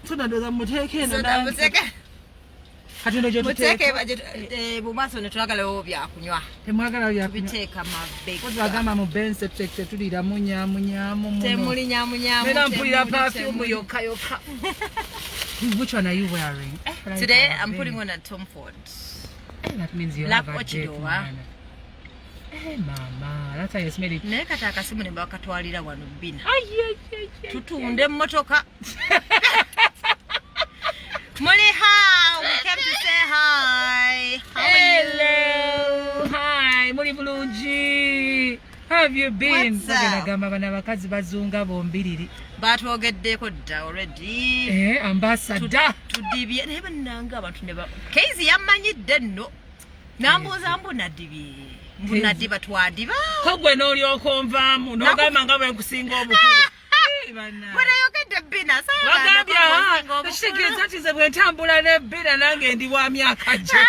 tunadoza muteke eno kati ndo muteke bumaso ne twagala obya kunywa temwagala bya biteka mabega ko twagamba mu bense tekte tulira munyamunyamu temuli nyamunyamu nena mpulira perfume yoka which one are you wearing today I'm putting on a Tom Ford that means you Black have a date hey mama that's how you smell it ne kata akasimu ne bakatwalira wano Bina tutunde mmotoka Molly, hi. We came to say hi. How Hello. Hi, Molly Bulungi. How have you been? Bagamba bana bakazi bazunga bombiriri. Batwogeddeko dda already. Ambassador. Tudibye nebe nanga abantu ne ba. Keyz yamanyidde nno. Nambuza mbuna dibye. Mbuna diba twadiba. Kogwe n'oli okonvaamu n'ogamba nga bwe nkusinga obukulu. Bwana yogedde Bina wagambya kitegeeza nti nze bwe ntambula ne Bina nange ndi wa myaka gye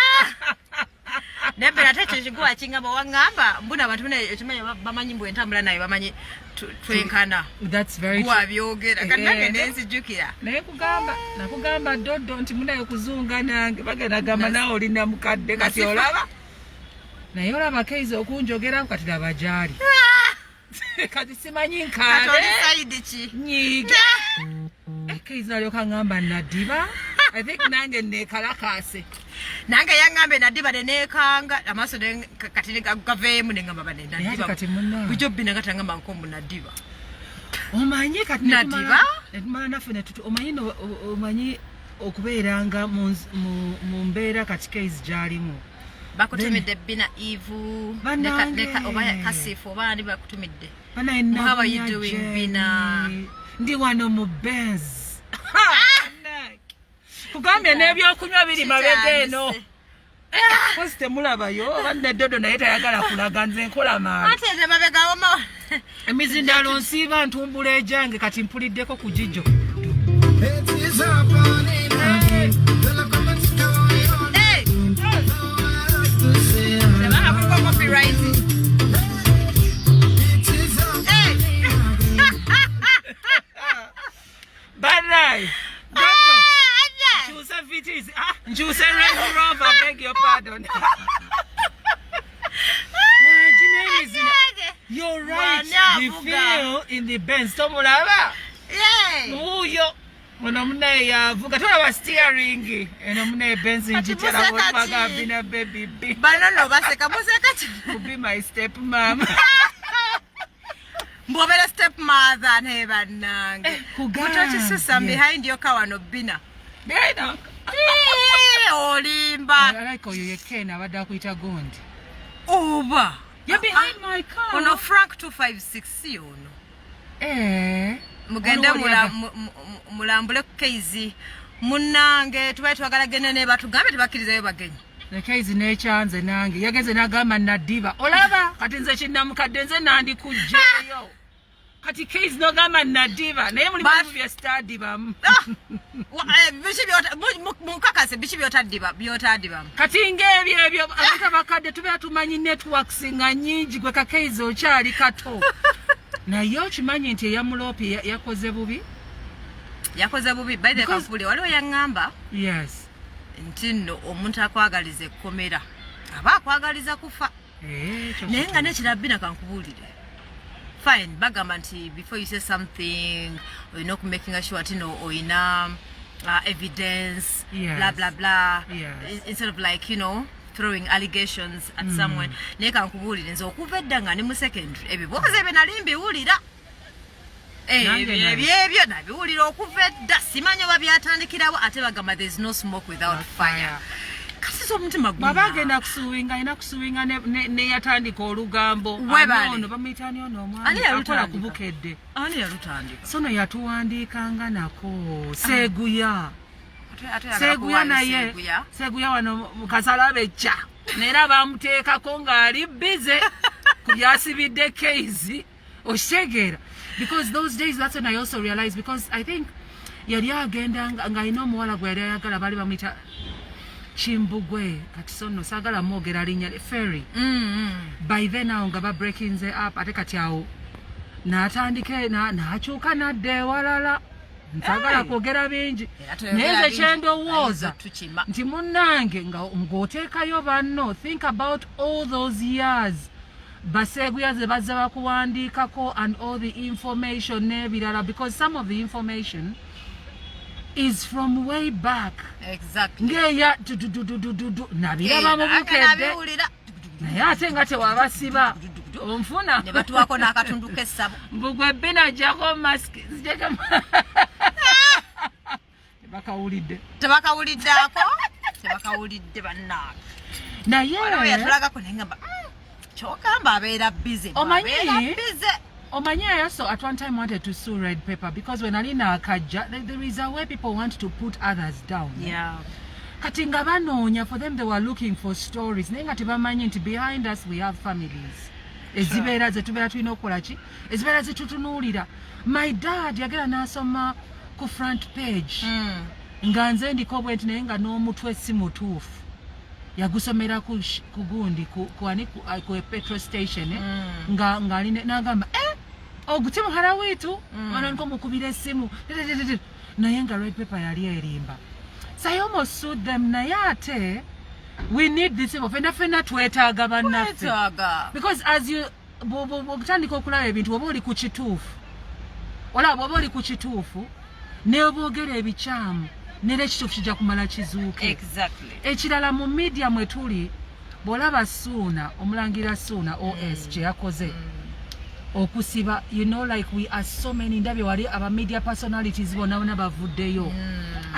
ne Bina ate ekyo kiguwa kingamba waŋŋamba mbuna abantu ekimanyi bamanyi bwe ntambula naye bamanyi twenkana guwa byogera kati nange nenzijjukira naye nakugamba Doddo nti munaye kuzunga nange bagenda gamba nawe olina mukadde kati olaba naye olaba Keyz okunjogera kati laba gyali kati simanyi nkale nyiga Keyz alyoka ngamba nadiba I think nange nekalakase nange yangambe nadiba nenekanga amaso kati gaveemu nengamba banenadiba kati munna bujo Bina kati ngamba nkombu nadiba omanyi kati nadiba netumala naffe netutu omanyi okubeeranga mu mbeera kati Keyz gyalimu bakutumidde Bina Ivu neka oba kasifu oba ndi bakutumidde how are you doing Bina ndi wano mu Benz kugambye n'ebyokunywa biri mabega eno kozi temulabayo oba ne Doddo naye tayagala kulaga nze nkola mabi ate nze mabega omo emizindalo nsiiba ntumbula ejange kati mpuliddeko ku jijjo Choose a Range Rover, beg your pardon. You're right. You feel in the Benz. Tomulaba. Yeah. Oh, yo. When I'm there, Vugatona was steering, and I'm there, Benz in Jitara, what Bina Babie. Banana, Baseka, could be my stepmom. Bobera stepmother and heaven. Who got your sister behind your car and Bina? Bina. Olimba. I like how you can have a kuita gondi. Over. You're behind my car. Ono Frank 256 yono. Mugenda mulambule Keyz. Munange tubaye twagala gene ne batugambe tebakirizayo bagenyi. Ne Keyz ne chanze nange. Yageze nagamba nadiba. Olaba kati nze kinnamukadde nze nandi kujjeyo. Kati Keyz no gamba nadiba. Naye muli mu bya study bam. Mukakase bichi byotadiba kati ngebyo abantu abakadde tube atumanyi networks nga nyingi gwe ka Keyz okyali kato naye okimanyi nti eyamulopi yakoze bubi by the kampuli waliwo yaŋŋamba yes nti nno omuntu akwagaliza ekkomera aba akwagaliza kufa naye nga nekirabina kankubuulire fine bagamba nti before you say something oyina okumakinga sure ati no oyina evidence, yes. Blah blah blah. Yes. Instead of like throwing allegations at someone. Neka nkubulira nzo okuvedda nga ne mu secondary ebiboze ebe nalimbi ulira. Ebyo nabiwulira okuvedda simanyo babyatandikirawo ate bagamba there's no smoke without fire. Kasizo omutima gwe. Babagenda kusuwinga ina kusuwinga ne yatandika olugambo. Ono bamitani ono omwana akola kubukedde. Ani yalutandika. Sono yatuwandiikanga nako Seguya. Seguya naye. Seguya wano mukasalabe cha. Nera bamuteekako ng'ali bize kubyasibidde Keyz oshegera. Because those days that's when I also realized because I think yali agenda nga ino muwala gwe yali ayagala bali bamuyita Chimbugwe kati sono sagala mogera linya ferry. By then now nga ba breaking the up ate kati awo na atandike na achuka na de walala nsagala kwogera bingi naye nze kyendowooza nti munnange ng'oteekayo banno think about all those years baseeguya ze bazza bakuwandiikako and all the information n'ebirala because some of the information is from way back ngeya nabiraba mu bukedde naye ate nga tewabasiba onfuna ne batuwako n'akatundu k'essabo mbugwe Bina ajjako masiki zijjako tebakawulidde bannange naye yatulagako naye ngamba kyogamba abeera bize omanyi I also at one time wanted to sue Red Pepper because when alina akajja there is a way people want to put others down kati nga banoonya for them they were looking for stories naye nga tebamanyi nti behind us we have families ezibeera zetubeera tulina okukola ki ezibeera zetutunuulira my dad yagera n'asoma ku front page nga nze ndiko bwenti naye nga n'omutwe si mutuufu yagusomera ku gundi ku petrol station nga aline n'agamba oguti muhara wiitu wano nko mukubira essimu naye nga Red Pepper yali erimba so I almost sued them naye ate we need this info fena twetaaga bannaffe because as you bw'otandika okulaba ebintu oba oli ku kituufu olaba oba oli ku kituufu n'oboogera ebikyamu nera ekituufu kijja kumala kizuuke ekirala mu media mwe tuli bw'olaba Suuna omulangira Suuna OS kye yakoze okusiba you know like we are so many ndabye wali aba media personalities bonna bavuddeyo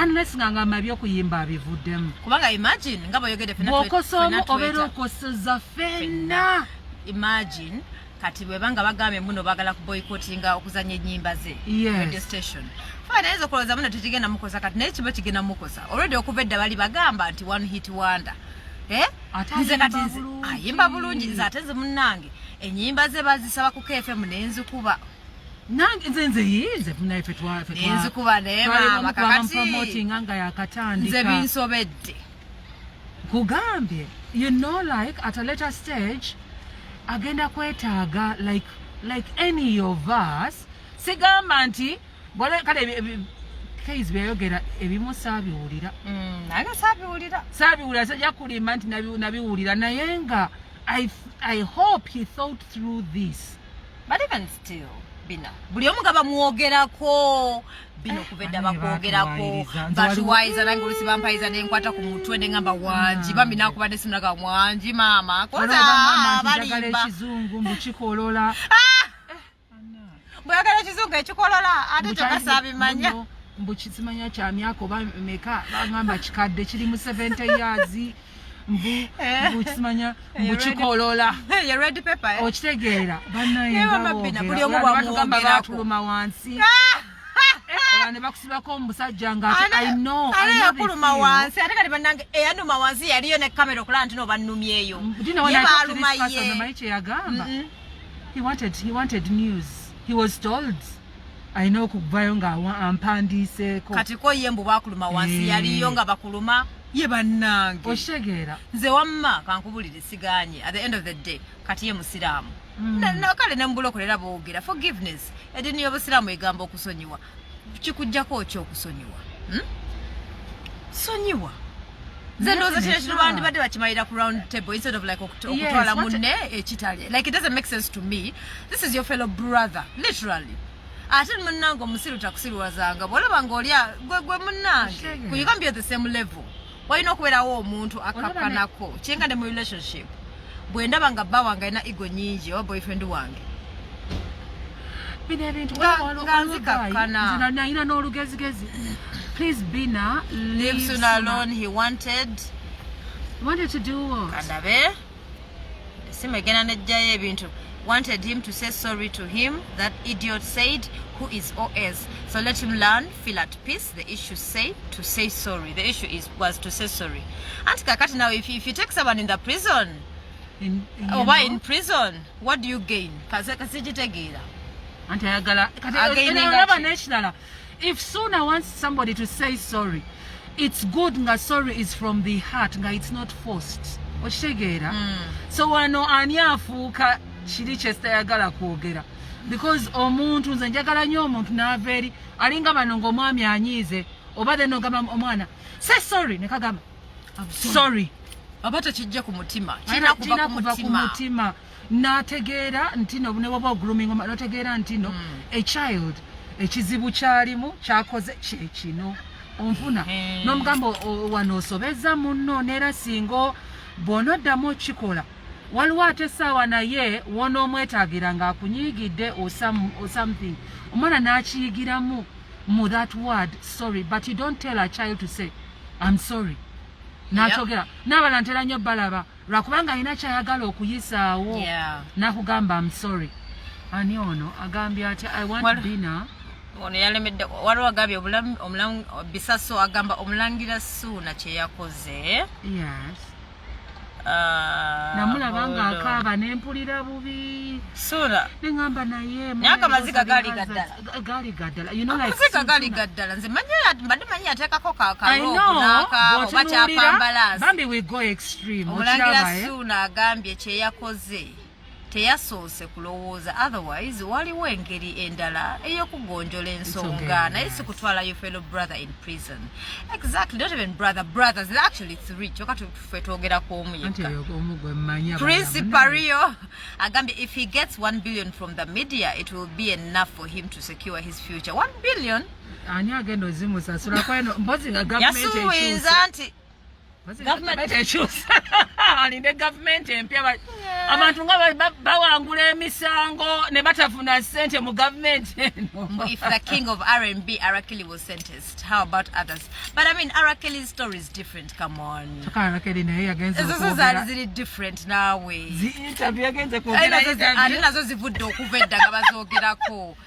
unless nga ngamba by'okuyimba abivuddemu kubanga imagine nga boyogedde fena bw'okosoomu obeera okoseza fenna imagine kati bwe banga bagambye muno bagala kuboycottinga okuzanya ennyimba ze radio station fine ezo kuloza muno tekigenda mukosa kati naye kiba kigenda mukosa already okuva edda bali bagamba nti one hit wonder nze kati ayimba bulungi nze ate nze munnange ennyimba ze bazisaba ku KFM n'enzikuba nange nze yize munaife n'enzikuba naye maama kakati promotinga nga yakatandika nze binsobedde kugambye you know like at a later stage agenda kwetaaga like any of us sigamba nti kale Keyz byayogera ebimu saabiwulira nange saabiwulira sajja kulimba nti nabiwulira naye nga I hope he thought through this but even still Bina buli omu nga bamwogerako Bina okuvedda bakwogerako batuwayiza nange olusi bampayiza nenkwata ku mutwe nengamba wangi bambi nakuba nesinaga wangi maama njagala ekizungu mbukikolola bweyagala ekizungu ekikolola ate kyokasabimanya mbukizimanya kya myaka oba meka bagamba kikadde kiri mu 70 years mbukizimanya mbukikolola ye Red Pepper okitegeera bannayebagamba bakuluma wansi ne bakusibako omusajja nga I know kuluma wansi ate kati bannange eyanuma wansi yaliyo ne kamera okulaba nti no bannumyeyo baluma ye kye yagamba he wanted news he was told I know kuvayo nga ampandiseeko kati ko yembu bakuluma wansi yaliyo nga bakuluma ye bannange okitegeera nze wamma kankubulire siganye at the end of the day kati ye musiraamu kale nembulokolera boogera forgiveness edini y'obusiraamu egamba okusonyiwa kikujjako ki okusonyiwa sonyiwa nze ndowooza kino kino bandibadde bakimalira ku round table instead of like okutwala munne ekitali like it doesn't make sense to me this is your fellow brother literally ate munnange omusiru takusiruwazanga bw'olaba ng'olya gwe munnange you can't be at the same level walina okubeerawo omuntu akakkanako kyenga ne mu relationship bwe ndaba nga bba wange alina ego nyingi oba boyfriend wange bino ebintu nalina n'olugezigezi please Bina leave Suuna alone he wanted to do what kandabe esimu egenda nejjayo ebintu wanted him to say sorry to him that idiot said who is OS so let him learn feel at peace the issue to say sorry the issue was to say sorry anti kakati now if you take someone in the prison in prison what do you gain kasijitegeera anti ayagala kati national if Suuna wants somebody to say sorry it's good nga sorry is from the heart nga it's not forced okitegeera so wano ani afuuka kiri kyesitayagala kwogera because omuntu nze njagala nnyo omuntu n'aveeri alinga bano ng'omwami anyiize oba then ogamba omwana say sorry ne kagamba sorry aba tekijja ku mutima kina kuva ku mutima n'ategeera nti no ne bw'oba grooming n'otegeera nti no a child ekizibu kyalimu kyakoze kino onfuna n'omugamba wano osobezza munno neera singa bw'onoddamu okikola waliwo ate essaawa naye w'onoomwetaagira ng'akunyiigidde or something omwana n'akiyigiramu mu that word sorry but you don't tell a child to say I'm sorry n'akyogera n'abala ntera nnyo balaba lwakubanga alina kyayagala okuyisaawo n'akugamba I'm sorry ani ono agambye ati I want Bina ono yalemedde waliwo agambye bisaso agamba omulangira Suuna kye yakoze namulaba ng'akaaba nempulira bubi Suuna neŋŋamba naye akamaziga gaali gaddala amaziga gaali gaddala nze mbadde manyi yateekako kakalooba kyapambalansi bambi we go extreme omulangira Suuna agambye kye yakoze teyasoose kulowooza otherwise waliwo engeri endala ey'okugonjola ensonga naye si kutwala your fellow brother in prison exactly not even brothers there are actually 3 kyokka tufe twogerako omu yekka Prince Pario agambye if he gets 1 billion from the media it will be enough for him to secure his future 1 billion ani agenda ozimusasula kweno mpozi nga gavumenti yasuubinza nti aline gavumenti empya abantu nga bawangula emisango ne batafuna ssente mu gavumenti eno. If the king of R&B, Arakeli, was sentenced, how about others? But I mean, Arakeli's story is different, come on. Arakeli naye yagenze okuwogera. This is different now. Interview yagenze kuwogera. Ate nazo zivudde okuva edda nga bazoogerako.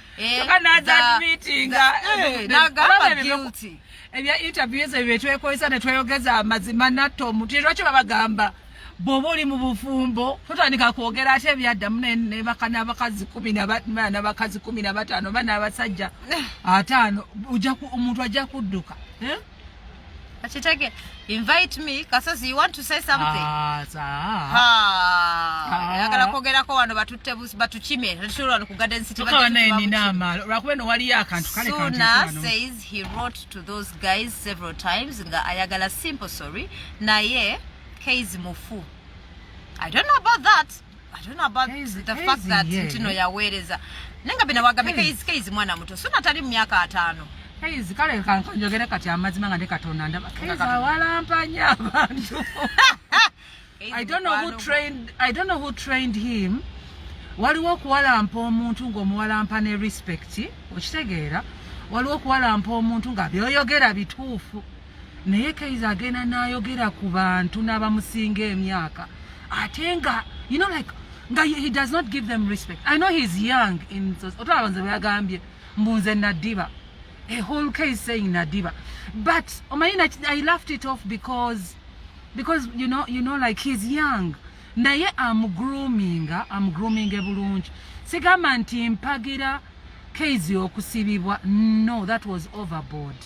N'agamba guilty. Ebya interviews ebyo twekozesa ne tweyogeza amazima natto omuntu lwaki babagamba bw'oba oli mu bufumbo totandika kwogera ate ebyaddamu n'abakazi 15 bana abasajja 5 omuntu ajja kudduka Achitege, invite me, Kasozi, you want to say something? Yagala kogera ko wano batuchime, nshuro no ku Garden City. Suuna says he wrote to those guys several times nga ayagala simple sorry, naye Keyz mufu. I don't know about that. I don't know about the fact that ntino yaweereza. Nenga bina wagambe Keyz mwana muto. Suuna tali myaka 5. Keyz kale kanjogera kati amazima nga ne Katonda ndaba Keyz awalampanya abantu. I don't know who trained him. Waliwo okuwalampa omuntu ng'omuwalampa ne respect okitegeera waliwo okuwalampa omuntu nga byoyogera bituufu naye Keyz agenda n'ayogera ku bantu n'abamusinga emyaka ate nga you know like nga he does not give them respect. I know he's young in otabanze byagambye mbunze nadiba a whole case saying nadiba but I laughed it off because you know like he's young naye I'm grooming bulungi sigamba nti mpagira Keyz okusibibwa no that was overboard.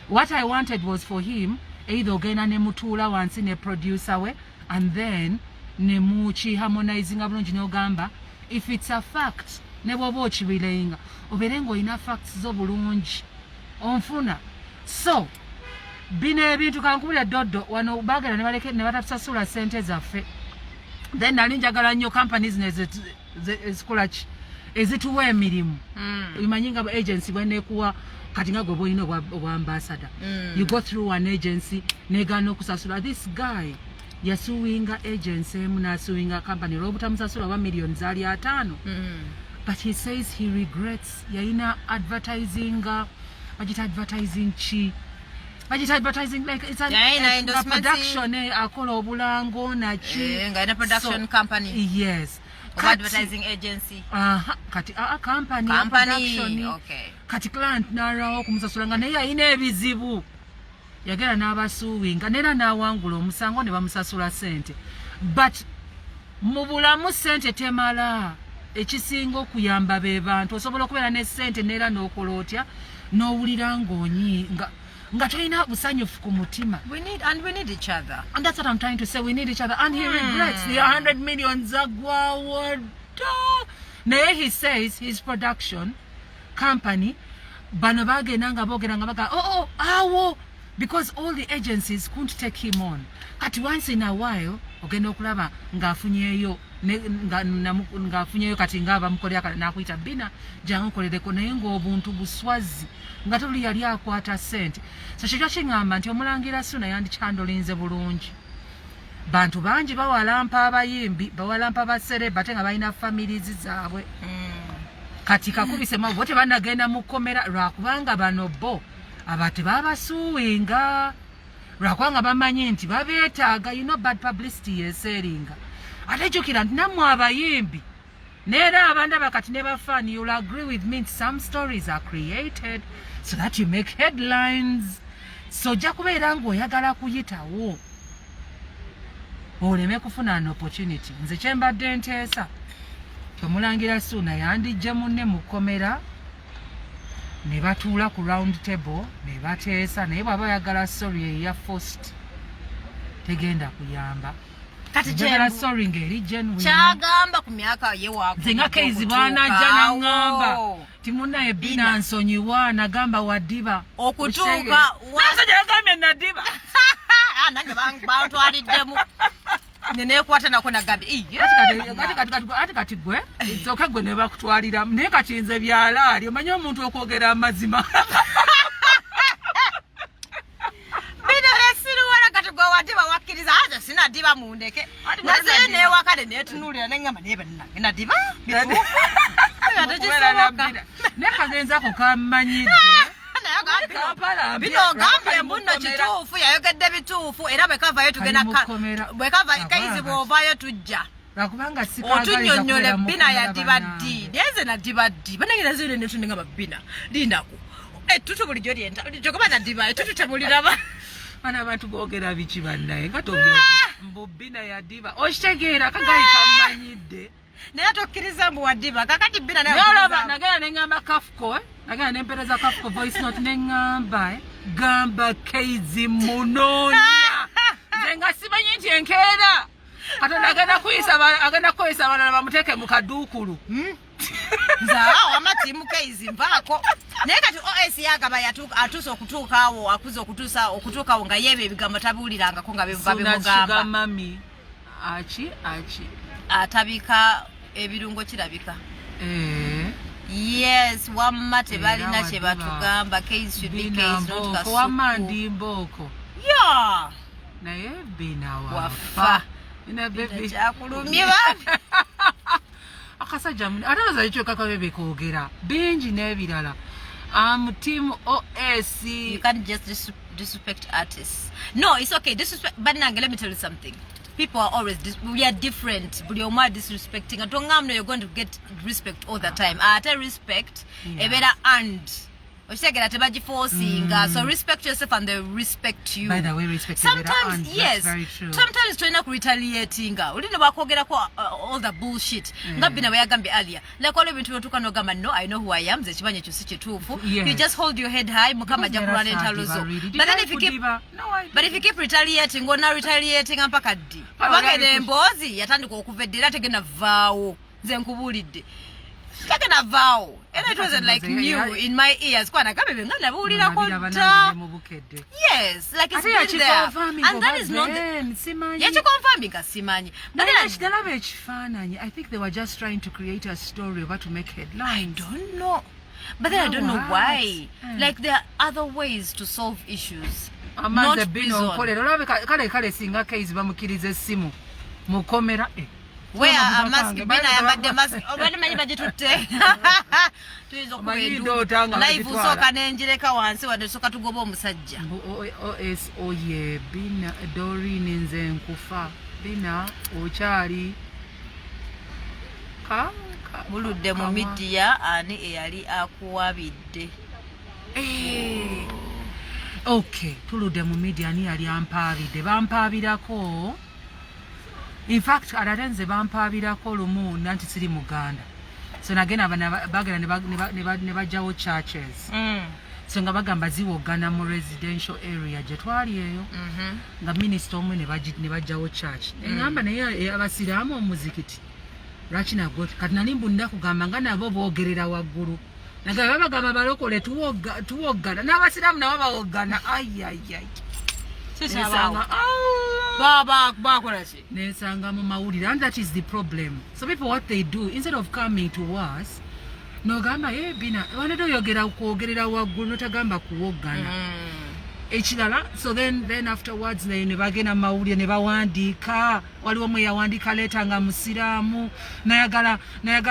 What I wanted was for him either ogenda ne mutuula wansi ne producer we and then ne muchi harmonizing bulungi n'ogamba if it's a fact ne bwoba okibirenga obeere ng'olina facts zo bulungi onfuna so bino ebintu kankubira doddo wano baagala ne batatusasula ssente zaffe then nali njagala nnyo companies ezikola ki ezituwa emirimu imanyi nga agency bwenekuwa kati nga gwe bolina obwa ambassador you go through an agency negana okusasula this guy yasuwinga agency emu n'asuwinga company olw'obutamusasula wa millions ali 5 but he says he regrets yalina advertising like it's a production akola obulango nachi ngaina production company yes advertising agency kati company production okay kati client narawo kumusasula nga naye ayina ebizibu yagera n'abasuwinga nera n'awangula omusango ne bamusasula sente but mu bulamu sente temala ekisinga okuyamba be bantu osobola okubeera ne sente nera n'okola otya n'owulira ng'onyi nga tolina busanyufu ku mutima. We need each other. And that's what I'm trying to say. We need each other. And he regrets the 100 million zagwawo. naye he says his production company bano bagenda nga boogera nga baga awo because all the agencies couldn't take him on kati once in a while ogenda okulaba ng'afunyeeyo ng'afunyeeyo kati ng'abamukolera n'akuyita Bina jangu nkolereko naye ng'obuntu buswazi nga toli yali akwata ssente so kyo kiŋŋamba nti omulangira Ssuuna yandikyandolinze bulungi bantu bangi bawalampa abayimbi bawalampa abasereba ate nga balina families zaabwe kati kakubise mabu bote banagenda mu kkomera lwakubanga bano bo abate babasuuwinga lwakubanga bamanyi nti babeetaaga bad publicity yeseeringa ate jjukira nti nammwe abayimbi neera abandaba kati ne bafaani you'll agree with me nti some stories are created so that you make headlines so ojja kubeera ng'oyagala kuyitawo oleme kufuna an opportunity nze kyembadde nteesa kyomulangira Ssuuna yandijja munne mu kkomera ne batuula ku round table ne bateesa naye bw'aba oyagala story eya first tegenda kuyamba kati njagala story ng'eri genuine kyagamba ku myaka ye waako nze nga Keyz bw'anajja n'aŋŋamba ti munnaye Bina nsonyiwa nagamba waddiba okutuuka nasajja yagambye nadiba nange bantwaliddemu nenekwata nako nagambye ati kati gwe nsooke gwe ne bakutwaliramu naye kati nze byalaali omanye omuntu okwogera amazima Bina lesiruwala kati gwe wadiba wakkiriza ate sinadiba mundeke naze newakale netunuulira neŋŋamba naye bannange nadiba naye kagenzako kammanyidde Bino gambye mbuno kituufu yayogedde bituufu era bwekavayo tugenda Keyz bw'ovaayo tujja otunnyonnyole Bina yaddiba ddi naye nze naddiba ddi banange nazire netunenga Bina lindako ettutu bulijjo lyenta kyokuba naddiba ettutu temuliraba bana abantu boogera biki bannaye nga tobyogera mbu Bina yaddiba okitegeera kagali kammanyidde naye tokkiriza mbu waddiba kakati Bina nayolaba nagenda neŋŋamba kafuko nagenda nempereza kafuko voice note neŋŋamba gamba Keyz munoonya nze nga simanyi nti enkeera katonda agenda kukozesa abalala bamuteeke mu kaduukulu nzaawo amatiimu Keyz nvaako naye kati OS yagaba atuusa okutuukaawo akuza okutuukaawo nga yeebyo ebigambo tabiwulirangako nga babimugamba mami aki atabika ebirungo kirabika yes wamma tebalina kye batugamba Keyz should be Keyz not kasuku wamma ndimbooko ya naye Bina wafa ina bebe kyakulumye babi akasajja ate bazayikyo kakabebe koogera bingi n'ebirala team OS you can't just disrespect artists no it's okay disrespect but nange let me tell you something people are always we are different buli omu are disrespecting atongam no you're going to get respect all the time ate respect ebera and okitegera tebagiforcinga so respect yourself and they respect you by the way respect sometimes yes that's very true. Sometimes tulina ku retaliatinga ulinde bakwogerako all the bullshit nga Bina bwe yagambye earlier like all ebintu byotuuka n'ogamba no I know who I am ze ekibanye ekyo si kituufu you just hold your head high mukama ajja kulwana entalo zo but if you keep retaliating ng'ona retaliating mpaka ddi kubanga emboozi yatandika okuva edda era tegenda vaawo nze nkubuulidde tegenda vaawo and it wasn't like new in my ears kwa nagabe nga nabuulirako dda yes like it's been there and that is not yakikonfirming simanyi but ekidalaba ekifaananyi I think they were just trying to create a story about to make headlines. I don't know but then I don't know why like there are other ways to solve issues amaze Bina okolera olabe kale singa Keyz bamukiriza essimu mukomera where a mask Bina yambadde mask obadde manyi bagitutte tuyiza okubeera live usooka n'enjireka wansi wadde tusooka tugoba omusajja OS oye Bina Doreen nze nkufa Bina okyali buludde mu midiya ani eyali akuwabidde okay tuludde mu media ani yali ampaabidde bampaabirako in fact aratenze bampaabirako lumu nanti siri muganda so nagenda bagenda ne bajjawo churches so nga bagamba ziwogana mu residential area gye twali eyo nga minister omwe ne bajjawo church engamba naye abasiraamu omuzikiti lwaki nagwo kati nali mbulira kugamba nga nabo boogerera waggulu naga bagamba balokole tuwoggana n'abasiraamu nabo bawoggana ayayay nesanga mu mawulire, and that is the problem. So people, what they do, instead of coming to us, nogamba Bina wanadde oyogera kwogerera waggulu notagamba kuwoggana ekirala. So then afterwards ne bagenda mawulire ne bawandiika, waliwo mwe yawandiika leeta nga musiraamu nayagala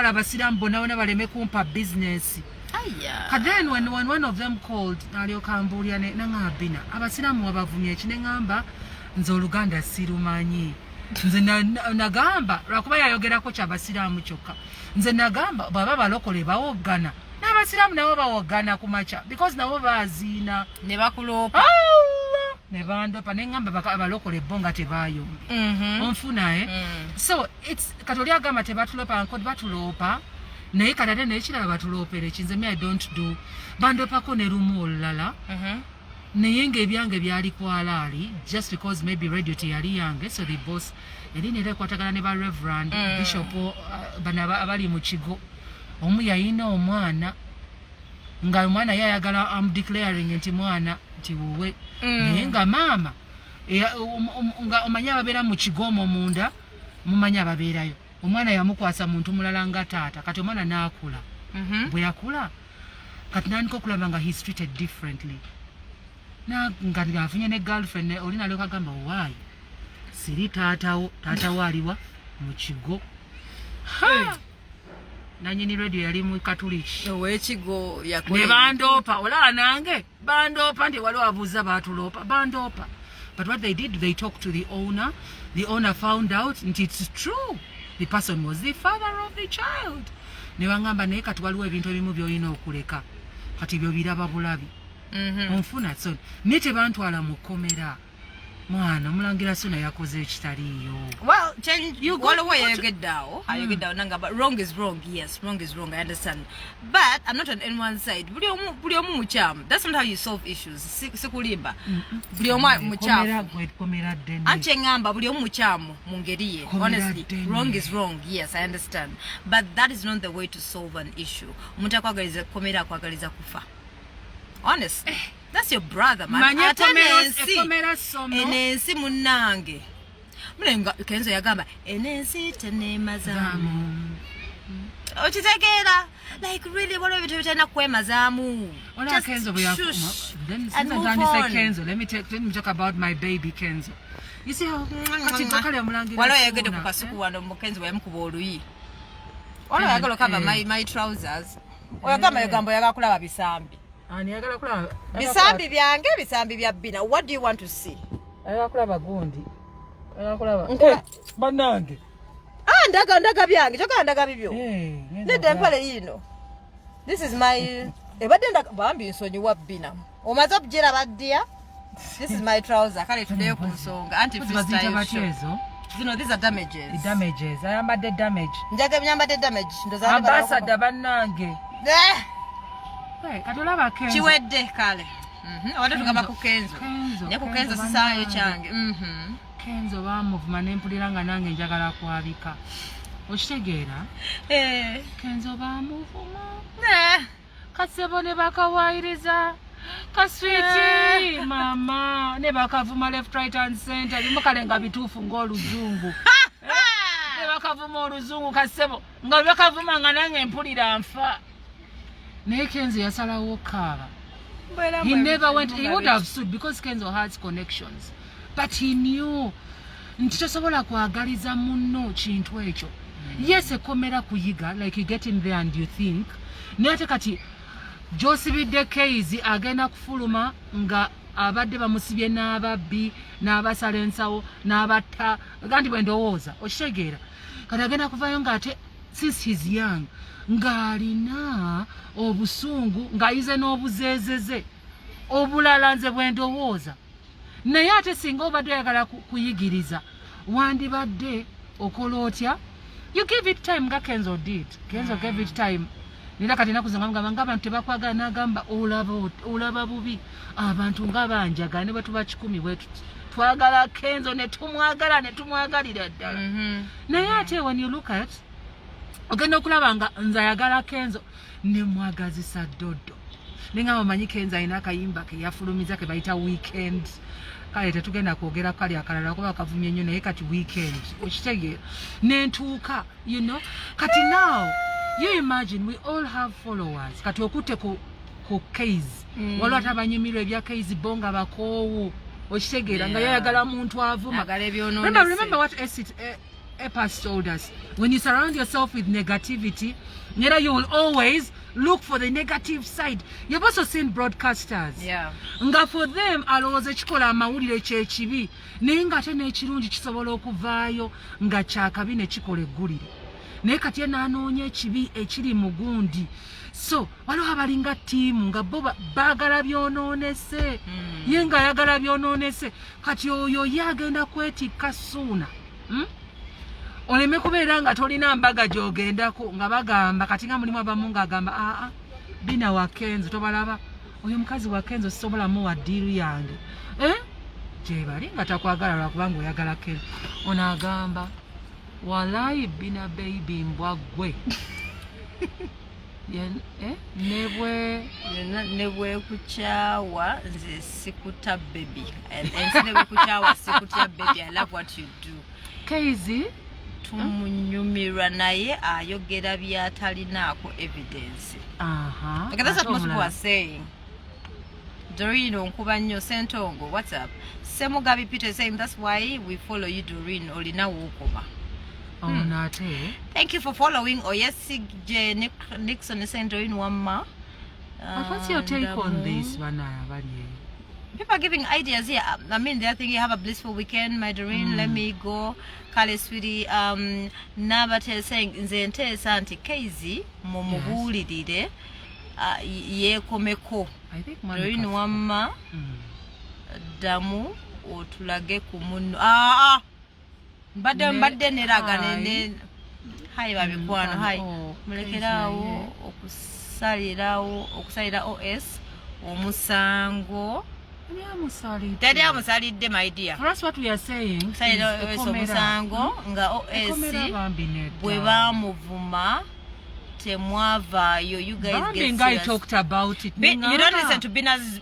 abasiraamu bonna baleme kumpa business. But then when one of them called nalyoka mbuulira nanga Bina abasiraamu wabavumya ekinengamba nze Oluganda sirumanyi, nze nagamba lwakuba yayogerako kyabasiraamu kyokka, nze nagamba baba balokole bawoggana n'abasiraamu nabo bawoggana ku makya because nabo baziina ne bakuloopa ne bandopa nengamba abalokole bo nga tebayombe onfuna so it's katoli agamba tebatulopa nkodi batuloopa naye kadade n'ekirala batuloopere kinze me I don't do bandopako ne lumu olulala naye ng'ebyange byali kwalaali just because maybe radio teyali yange, so the boss yali nerekwatagana ne ba reverend bishop bano abali mu kigo. Omu yayina omwana nga omwana yayagala declaring nti mwana nti wuwe naye nga maama nga omanya ababeera mu kigo omwo munda mumanya ababeerayo, omwana yamukwasa muntu mulala nga taata, kati omwana n'akula bwe yakula kati nandika okulaba nga he's treated differently nga ngafunye ne girlfriend oli nalyoka agamba waayi siri taatawo aliwa mu kigo nanyini radio yali mu katuliki ow'ekigo ne bandoopa olaba nange bandoopa nti waliwo abuuza baatuloopa bandoopa. But what they did, they talked to the owner found out nti it's true, the person was the father of the child. Ne bangamba naye kati waliwo ebintu ebimu byolina okuleka kati byo biraba bulabi onfuna so ne tebantwala mu kkomera mwana omulangira sona yakoze ekitaliiyo. Well, waliwo yayogeddeawo nanga but wrong is wrong. Yes, wrong is wrong, I understand, but I'm not on anyone's side. Buli omu mukyamu, that's not how you solve issues. Sikulimba buli omu mukyamu anti engamba buli omu mukyamu mu ngeri ye. Honestly, wrong is wrong. Yes, I understand, but that is not the way to solve an issue. Omuntu akwagaliza kkomera akwagaliza kufa. Honest, that's your brother, man. Enensi munange mulenga Keyz yagamba enensi tenemazaamu okitegeera like really waliwo ebintu bitana kwemazaamu. Keyz then Keyz, let me talk about my baby Keyz. You see how kati tokale omulangira waliwo yagende ku kasuku wano mu Keyz yamukuba oluyi waliwo yagala okaba my trousers oyagamba yogambo yagakulaba bisambi bisambi byange bisambi bya Bina. What do you want to see? Ayakulaba gundi ayakulaba banange ndaga byange kyoka ndaga bibyo nedde empale yino. This is my ebadde ndaga bambi nsonyiwa Bina omaze okugera baddia. This is my trouser kale tuddeyo ku nsonga anti freestyle show. These are damages. The damages. Ayambadde damage. Njaga byambadde damage ndoza ambassador banange katolaba Keyz kiwedde kale wadde tugamba ku Keyz ne ku Keyz sisaayo kyange Keyz bamuvuma nempulira nga nange njagala kwabika okitegeera Keyz bamuvuma kasebo ne bakawayiriza kaswiti mama ne bakavuma left right and center bimukale nga bituufu ng'oluzungu ne bakavuma oluzungu kasebo nga bakavuma nga nange mpulira nfa. Naye Keyz yasalawo kaaba. He never went. He would have sued because Keyz has connections, but he knew nti tosobola kwagaliza munno kintu ekyo. Yes, ekomera kuyiga like you get in there and you think nate kati Josibidde Keyz agenda kufuluma nga abadde bamusibye n'ababbi n'abasala ensawo n'abatta gandi bwe ndowooza okitegeera kati agenda kuvayo ng'ate since he's young ng'alina obusungu ng'ayize n'obuzeezeze obulala nze bwe ndowooza naye ate singa obadde oyagala kuyigiriza wandibadde okola otya. You give it time nga Keyz did. Keyz gave it time. Nina kati nakuzanga nga abantu tebakwagala n'agamba olaba bubi abantu nga banjaga ne bwe tuba 10 bwetu twagala Keyz ne tumwagala ne tumwagalira ddala. Naye ate when you look at ogenda okulaba nga nze ayagala Kenzo ne mwagazisa Dodo nenga bamanyi Kenzo alina akayimba ke yafulumiza ke bayita weekend kale tetugenda kwogera kali akalala kuba kavumye nnyo naye kati weekend okitegeera nentuuka you know kati now you imagine we all have followers kati okutte ku Keyz waliwo atabanyumirwa ebya Keyz bonga bakoowu okitegeera nga yayagala muntu avuma remember what Epas told us, when you surround yourself with negativity, you will always look for the negative side. You've also seen broadcasters. Yeah. Nga for them, alowooza ekikola amawulire kyekibi naye ng'ate n'ekirungi kisobola okuvaayo nga kyakabi ne kikola eggulire. Naye kati ye n'anoonya ekibi ekiri mu gundi. So, waliwo abalinga ttiimu nga bo baagala byonoonese. Ye ng'ayagala byonoonese. Kati oyo ye agenda kwetikka suuna. Oleme kubeera nga tolina mbaga gy'ogendako nga bagamba kati nga mulimu abamu ng'agamba Bina wa Kenzo tobalaba oyo mukazi wa Kenzo sisobola muwa ddiiru yange gye bali nga takwagala lwakubanga oyagala Kenzo ono agamba walayi Bina Babie mbwaggwe nebwe kukyawa nze sikuta baby ensi nebwe kukyawa sikuta baby. I love what you do. Keyz tumunyumirwa naye ayogera byatalinaako evidence. Okay, that's what most people are saying. Doreen onkuba nnyo Sentongo, what's up? Semugabi Peter is saying that's why we follow you Doreen olina wokuba. Thank you for following. Oyesige Nixon is saying Doreen Wamma. What's your take on this, People are giving ideas here. I mean, they're thinking, have a blissful weekend, my Doreen. Let me go. Kale sweetie, Nabate is saying, nze ntesa anti Keyz mumubuulirire yeekomeko. I think Doreen Wamma damu otulage ku munno. Mbadde neraga ne hayi babikwano hayi mulekeraawo okusalira OS omusango. Tadi amusalidde my dear. That's what we are saying. Omusango nga OS bwe bamuvuma temwavaayo. You guys get serious. Talked about it. You don't listen to Bina's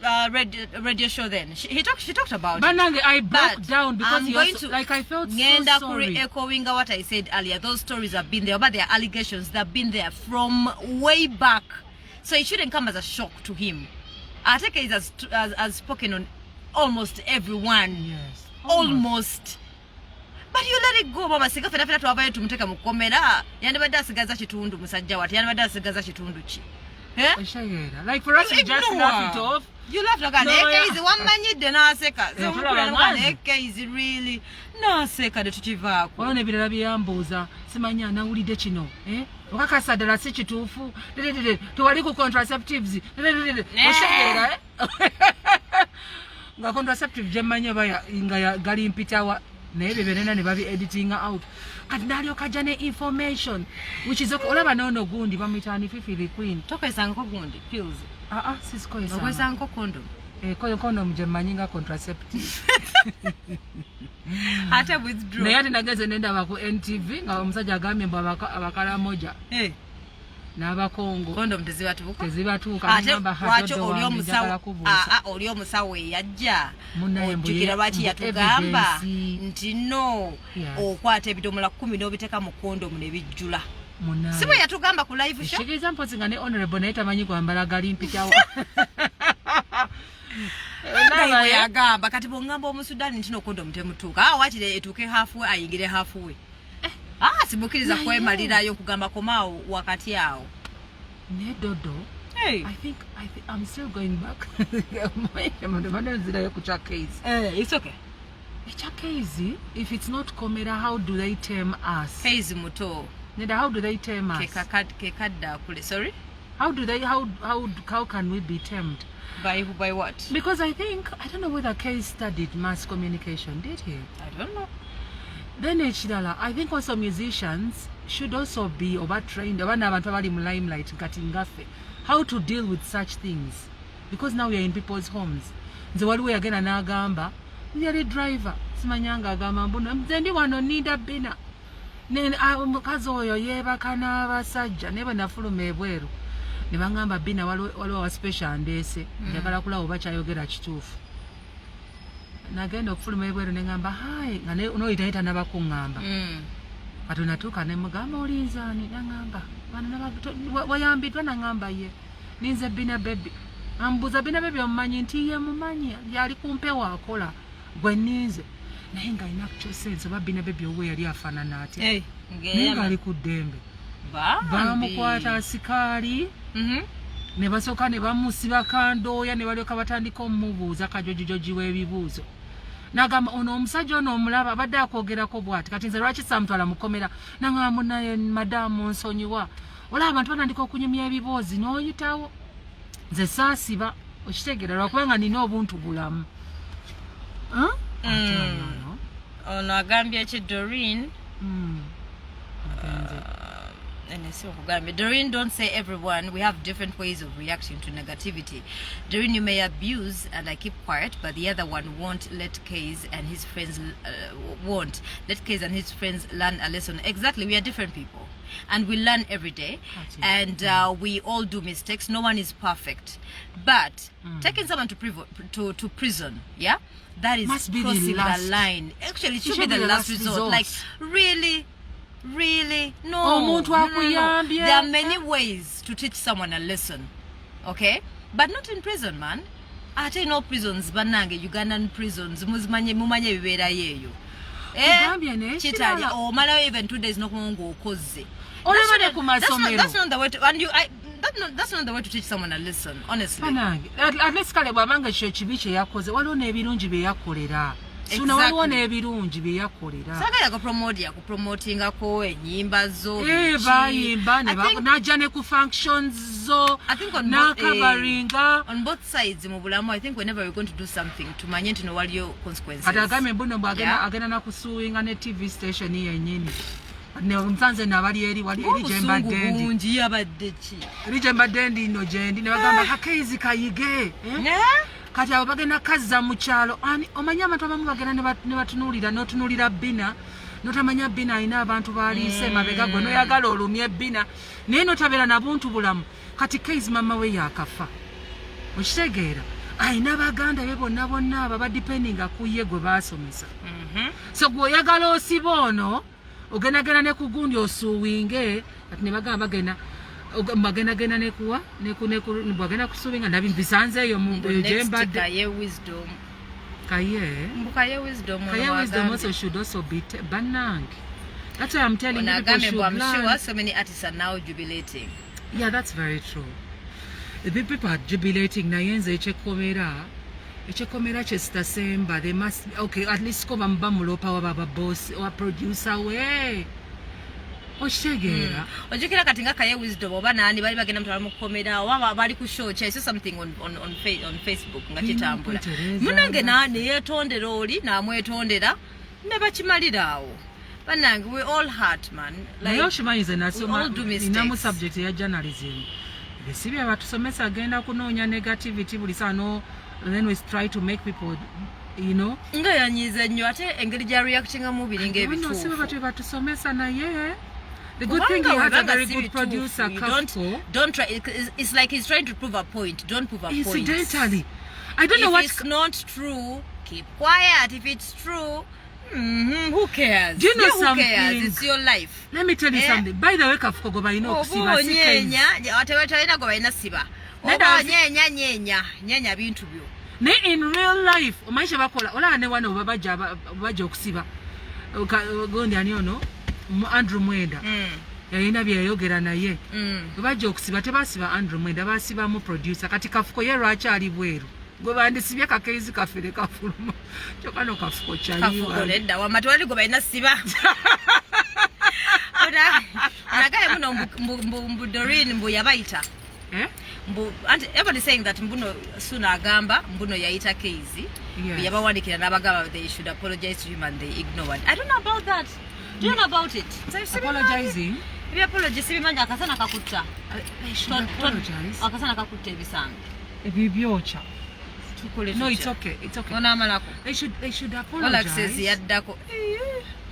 radio show then. She talked about it. Banange, I broke down because he also, like I felt so sorry. Echoing what I said earlier. Those stories have been there, but they are allegations that have been there from way back. So it shouldn't come as a shock to him. I think he has spoken on almost everyone. Yes. Almost. But you let it go, mama. Sika fena tuwavayo tumuteka mukomera. Yandibadde asigaza kitundu musajja wati. Yandibadde asigaza kitundu ki. Like for us, we just laugh it off. You laugh like Keyz wamanyidde n'aseka. Keyz really n'aseka de tukivaako. Waliwo n'ebirala byeyambuuza simanya nawulidde kino. Okakasa ddala si kituufu. Tewali ku contraceptives. Otegeera nga contraceptive gye mmanyi nga gali mpitawa naye ebyo byonna ne babi editinga out. Kati n'alyoka ajja ne information which is okay. Olaba n'ono gundi bamuyitaani Fifi Queen. Tokwesangako gundi pills. Sisikwesanga. Okwesangako condom. Condom gye mmanyi nga contraceptive. Ate withdraw. Naye ate nageze nendaba ku NTV nga omusajja agambye mbu abakalamoja n'abakongo condom tezibatuuka ate lwaki oli omusawo eyajja ojjukira lwaki yatugamba nti no okwata ebidomola 10 n'obiteeka mu condom ne bijjula. Si bwe yatugamba ku live show. Kigeza mpozi nga ne honorable naye tamanyi kwambala gali mpitawo. Naye yagamba kati bw'ongamba Omusudani nti no condom temutuuka. Waakiri etuuke halfway ayingire halfway. Simukkiriza kwemalirayo kugamba komaawo wakati awo. Ne Dodo. I think I'm still going back. It's okay. Keyz, if it's not Komera, how do they term us? Keyz Muto. Neda, how do they term us? Sorry? How can we be termed? By what? Because I don't know whether Keyz studied mass communication, did he? I don't know. Then I think also musicians should also be trained limelight how to deal with such things, because now we are in people's homes. Nze waliwo yagenda n'agamba yali driver simanyanga agamba mbuno nze ndi wano need a Bina Omukazi oyo yeebaka n'abasajja naye bwe nafuluma ebweru ne baŋŋamba Bina waliwo wa special ndeese njagala kulaba oba kyayogera kituufu. Nagenda okufuluma ebweru ne ŋŋamba hayi nga n'oyitayita n'abakuŋŋamba. Kati natuuka ne mugamba olinzaani naŋŋamba wayambiddwa naŋŋamba ye ninze Bina Babie. Ambuuza Bina Babie omumanyi nti ye mumanyi yali kumpewo akola gwe nninze. Naye nga alina sense oba Bina Babie owe yali afaanana atya. Naye nga ali ku ddembe. Bamukwata sikaali ne basooka ne bamusiba kandooya ne balyoka batandika omumubuuza kajojijoji w'ebibuuzo. Nagamba ono omusajja ono omulaba abadde akwogerako bw'ati kati nze lwaki samutwala mukomera naŋŋamba munnaye madamu nsonyiwa olaba abantu batandika okunyumya ebiboozi n'oyitawo nze saasiba okitegeera lwakubanga nina obuntu bulamu. Ono agambye ki Doreen? Doreen, don't say everyone. We have different ways of reacting to negativity. Doreen, you may abuse and I keep quiet, but the other one won't let Keyz and his friends learn a lesson. Exactly, we are different people, and we learn every day, and we all do mistakes. No one is perfect, but taking someone to prison, yeah, that is must be crossing the line. Actually, it should be the last resort. Like really. No. There are many ways to teach someone a lesson, okay? But not in prison, man. I tell you, no prisons, banange Ugandan prisons. Mumanye bibera yeyo. Chitali. Oh, malawi even 2 days no kungo koze. That's not the way to. That's not the way to teach someone a lesson, honestly. At least kale bwabanga chibiche yakoze waliwo ebirungi bye yakolera. Suna waliwo n'ebirungi bye yakolera. Sagala kupromotinga ko enyimba zo. Bayimba n'ajja ne ku functions zo. I think on both sides mu bulamu, I think whenever we're going to do something tumanye nti no waliyo consequences. Atagame mbuno agenda na kusuinga ne TV station yennyini. Ne msanze na wali eri Jemba Dendi. Bungi yabadde ki. Eri Jemba Dendi no jendi ne bagamba Keyz kayige. Kati abo bagenda kazza mu kyalo ani omanya abantu abamu bagenda ne batunuulira n'otunuulira Bina n'otamanya Bina alina abantu baaliise mabega gwe n'oyagala olumye Bina naye n'otabeera na buntu bulamu kati Keyz mama we yaakafa okitegeera alina baganda be bonna abo badipendinga ku ye gwe baasomesa so gwe oyagala osiba ono ogendagenda ne ku gundi osuuwinge kati ne bagamba bagenda ne kuwa bagenda kusuubinga nabi bisanzeeyo mu Jemba Kaye wisdom. Kaye wisdom also should also be banang. That's why I'm telling you people should learn. I'm sure so many artists are now jubilating. Yeah, that's very true. The people are jubilating. Nayenze echekomera chestasemba. They must okay at least ko bamulopa wa boss or producer we. Oshegera. Ojukira katinga Kaye wisdom oba nani bali bagenda mutala mu komera oba bali ku show I saw something on Facebook ngakitambula. Munange nani yetondera oli na amwetondera ne bakimalirawo. Banange we all hurt man. Like yoshimanyize nasoma inamu subject ya journalism. Besibya batusomesa agenda kunoonya negativity buli sano and then we try to make people nga yanyize nnyo ate engeri gya reactinga mu biringa ebituufu. No, sibe batusomesa naye. The good thing he has a very good producer. Don't try. It's like he's trying to prove a point. Don't prove a point. Incidentally, I don't know what. If it's not true, keep quiet. If it's true, who cares? Do you know something? Who cares? It's your life. Let me tell you something. By the way, kafuko goba kusiba siba. Nyenya bintu byo. Ne in real life, omaisha bakola. Ola ne wana baja okusiba. Gondi ani ono. Andrew Mwenda yalina bye yayogera naye bajja okusiba tebasiba Andrew Mwenda basiba mu producer kati kafuko ye lwaki ali bweru gwe bandisibye ka Keyz kafere kafuluma kyokano kafuko kyayiwa nedda wamatwali gwe balina siba nagaye muno mbu Doreen mbu yabayita and everybody saying that mbuno sooner agamba mbuno yaita Keyz yabawandikira n'abagamba they should apologize to him and they ignored. I don't know about that. Do you know about it? Apologizing? If you apologize, akasana kakutta. They should apologize. Akasana kakutta ebisanga. Ebibyocha. No, it's okay. It's okay. Ona amalako. They should apologize. All access yaddako.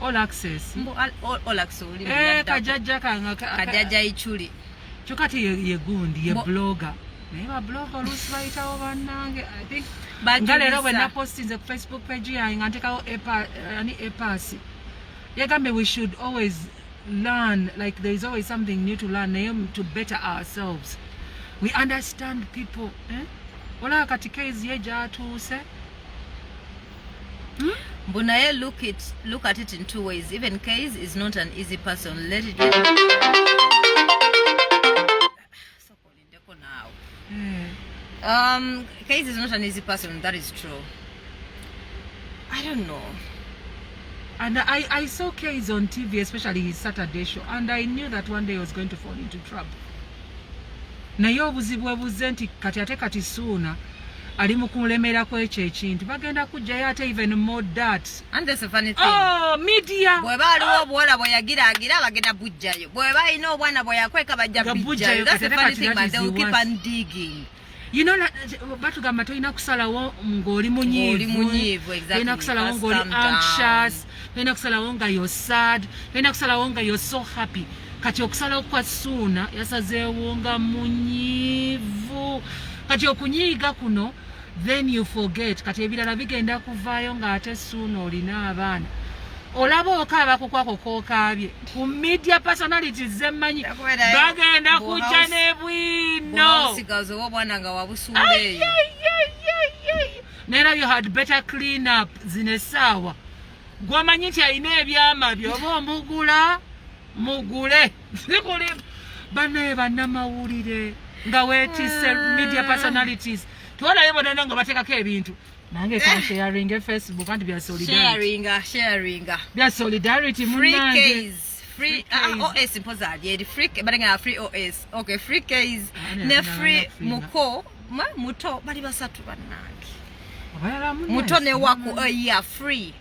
all access all access kajajja kanga kajajja ichuli chokati ye gundi ye blogger naye ba blogger olusi bayitawo bannange I think ngalero when I postinze ku Facebook page yange nga ntekawo epasi yagambe we should always learn, like there is always something new to learn to better ourselves. We understand people ola kati Keyz ye jatuuse Bunaye look at it in two ways. Even Keyz is not an easy person. Let it Keyz is not an easy person, that is true. I don't know. And I saw Keyz on TV, especially his Saturday show, and I knew that one day he was going to fall into trouble. Naye obuzibu ebuze nti kati suuna ali mu kulemera kw'ekyo ekintu bagenda kujjayo ate even more that. And there's a funny thing. Oh, media. Bweba aliwo obuwala bweyagiraagira bagenda bujjayo. Bweba alina obwana bweyakweka bajja bujjayo. That's the funny thing, but they will keep on digging. You know, batugamba tolina kusalawo ng'oli munyiivu. Tolina kusalawo ng'oli anxious. Tolina kusalawo nga you're sad. Tolina kusalawo nga you're so happy. Kati okusalawo kwa suuna yasazeewo nga munyiivu. Kati okunyiiga kuno, then you forget. Kati ebirala bigenda kuvaayo ng'ate suuna olina abaana. Olaba okaaba kukwako kookaabye. Ku media personalities zemmanyi bagenda kujja ne bwino. Sigazo wabwana nga wabusumba eyo. Nera you had better clean up zine sawa. Gwamanyi nti alina ebyama byoba omugula mugule. Sikuli bannaye bannamawulire nga weetisse media personalities. Tuwalayo bonna nga bateekako ebintu. Nange kan sharing Facebook and be solidarity. Sharing. Be solidarity free Keyz. Free OS imposaje. Free badanga free OS. Okay, free Keyz. Ne free Muto bali basatu bannange. Muto ne wako free.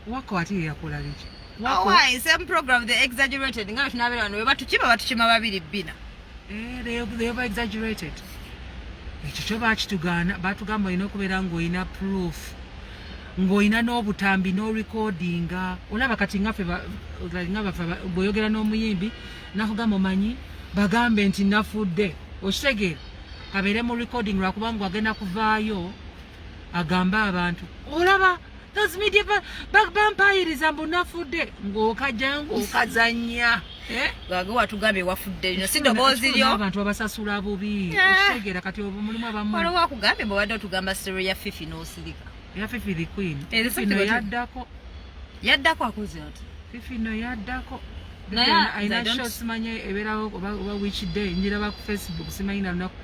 Wako ati yakola liki? Why same program they exaggerated. Nga tunabera no batuchima babiri Bina. They over exaggerated. Ekyo bakitugana batugamba ino okubeera ng'olina proof ng'olina n'obutambi no recordinga olaba kati ngaffe bw'oyogera n'omuyimbi nakugamba omanyi bagambe nti nafudde okitegeera kabeere mu recording lwakubanga agenda kuvaayo agamba abantu olaba those media bampayiriza mbu nafudde ng'okajja ng'okazanya Gage watugambe wafudde lino si ddoboozi lyo abantu babasasula bubi okutegeera kati mulimu abamu waliwo wakugambe bwe wadde otugamba story ya Fifi n'osirika ya Fifi the Queen Fifi no yaddako akoze ati Fifi no yaddako naye shots manye ebeerawo oba which day njiraba ku Facebook simanyi na lunaku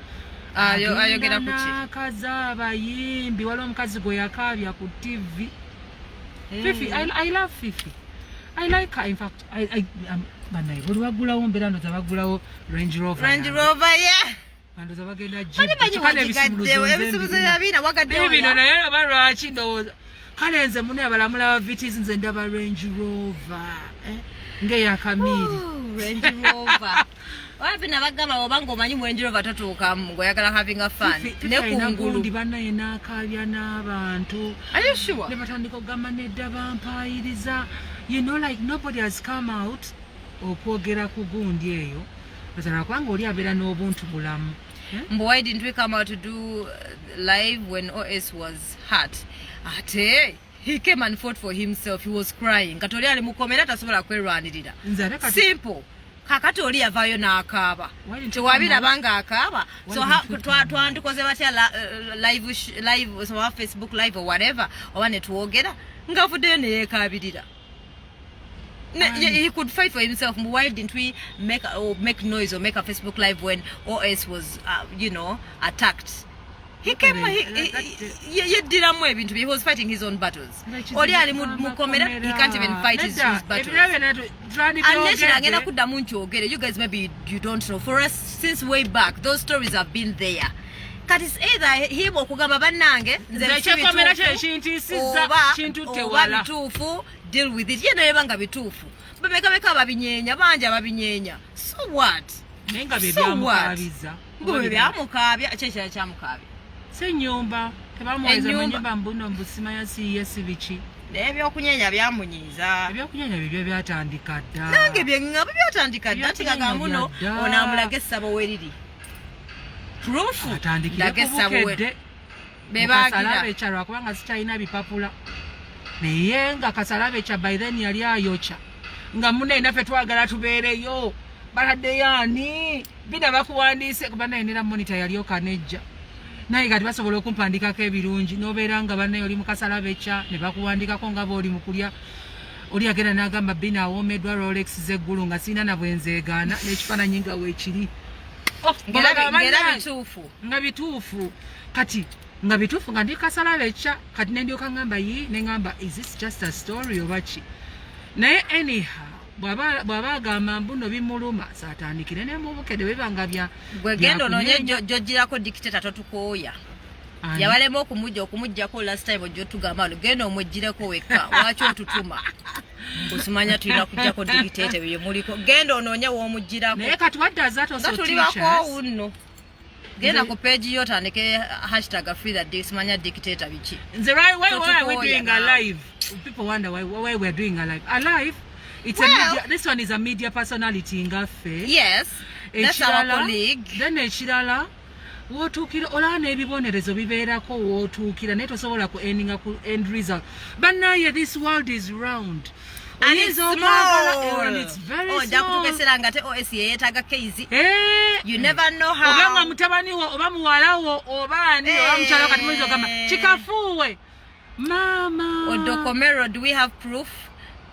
ayogera ku ki akazi abayimbi waliwo omukazi gwe yakaabya ku TV Fifi I love Fifi I like her. In fact, banaye buli wagulawo mbeera ndoza bagulawo Range Rover yeah ndoza bagenda ebisumuzo yabina wagaddewo bino naye aba lwaki ndowooza kale nze mune abalamula ba vitis nze ndaba Range Rover ng'eyakamiiri Range Rover wabina bagamba oba ng'omanyi mu Range Rover totuukamu ng'oyagala having a fun ne kungulu ndi bannaye n'akaabya n'abantu are you sure ne batandika okugamba nedda bampayiriza. You know, like nobody has come out okwogera ku gundi eyo bazala kwanga oli abeera n'obuntu bulamu. Why didn't we come out to do live when OS was hurt? Ate he came and fought for himself. He was crying. Katoli ali mukomera tasobola kwerwanirira. Simple. Kakati oli yavayo n'akaaba. Tewabira banga akaaba. So twandikoze batya live so Facebook live or whatever owane tuwogera ngafuddeyo ne yeekaabirira. He could fight for himself. Why didn't we make noise or make a Facebook live when OS was attacked? He came he was fighting his own battles. Oli ali mukomera he can't even fight his battles. You guys maybe you don't know. For us since way back those stories have been there. Kati is either him okugamba bannange nze kyekomera kyekintu isizza kintu tewala bituufu deal with it yena yebanga bituufu bameka babinyeenya banja babinyeenya so what nenga bebyamukabiza bwe byamukaabya kyekya kyamukaabya senyumba Tebamuweza mu nnyumba mbuno mbusimanya siye bichi. Ebyokunyenya byamunyiiza. Ebyokunyenya bibyo byatandika dda. Nange byatandika dda tigaga muno onamulaga essabo weriri. Proof atandikira kubukedde. Kasalabe kyalwa kubanga sikyalina bipapula. Naye nga kasalabe kya by then yali ayocha. Nga munne naffe twagala tubeereyo. Baladde yani. Bina bakuwandiise kuba naye nera monitor yali okanejja. Naye kati basobola okumpandikako ebirungi n'obeera nga banne oli mu kasalabe kya ne bakuwandikako nga booli mu kulya. Oli agenda n'agamba Bina awoomeddwa Rolex z'eggulu nga sirina na bwenzeegaana n'ekifaananyi nga weekiri. Nga bituufu. Kati nga bituufu nga ndi kasalabe kya kati ne ndyoka ngamba ne ngamba is this just a story oba ki? Naye anyhow bw'aba agamba mbuno bimuluma saatandikire ne mu bukedde bibanga bya gwegendo noonye jjogirako dictator totukooya yabalema okumujjako last time ojjo tugamba genda omwejjireko wekka lwaki otutuma osimanya tulina kujjako dictator bye muliko genda onoonye w'omujjirako naye kati what does that also teach us? Unno genda ku page yo tandike hashtag free that day simanya dictator biki the right way why we doing a live people wonder why we're doing a live it's a media, this one is a media personality ngaffe. Yes, that's our colleague. Then ekirala wotuukira olana ebibonerezo bibeerako wotuukira naye tosobola ku endinga ku end result. Bannaye this world is round. And it's small. And it's very small. Jakutukesera ngate OS yeetaga Keyz. You never know how. Obanga mutabani wo oba muwalawo obani oba mukyala kati muyinza okugamba kikafuuwe. Mama. Odokomero, do we have proof?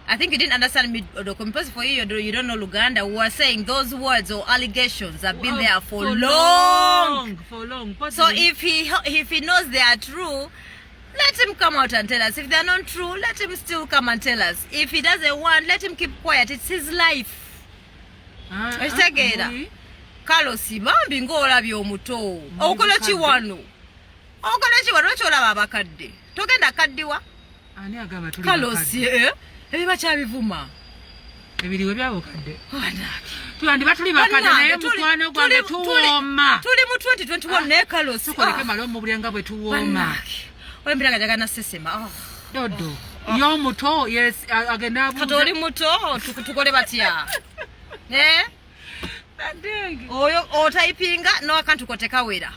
I think you didn't understand me, because for you don't know Luganda. We were saying those words or allegations have been there for long. So if he knows they are true, let him come out and tell us. If they are not true, let him still come and tell us. If he doesn't want, let him keep quiet. It's his life. Carlos, bambi ng'olabye omuto. Okola ki wano? Kyolaba abakadde. Togenda kaddiwa? Ani agamba tuli Carlos, ebiba kyabivuma. Ebiriwe byabokadde. Tuyandi batuli bakadde naye mukwano gwange tuwooma. Tuli mu 2021 naye Carlos. Tukoleke malo mu bulyenga bwe tuwooma. Olembera gajaga na sesema. Dodo. Yo muto, yes, agenda abuuza. Katoli muto, tukole batya. Oyo otypinga no akantu kotekawera.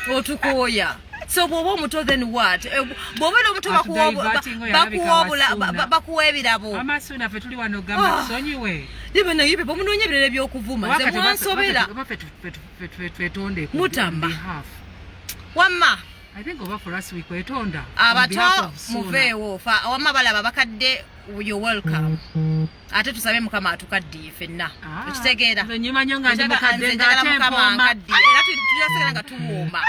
Otukooya. So bwoba omuto then what? Bwobeera omuto bakuwa ebirabo. Amasuna ffe tuli wano gamba tusonyiwe. Libe naye pepe omunoonya ebirala eby'okuvuma. Nze mwansobera. Twetonde ku Mutamba. behalf. Wamma. I think over for us we kwetonda. Abato muveewo. Wamma balaba bakadde you're welcome. Ate tusabe Mukama atukaddiye ffenna. Tukitegeera. Nze nyimanya nga ndi mukadde ng'ate mpoma. Era tuyasera nga tuwooma.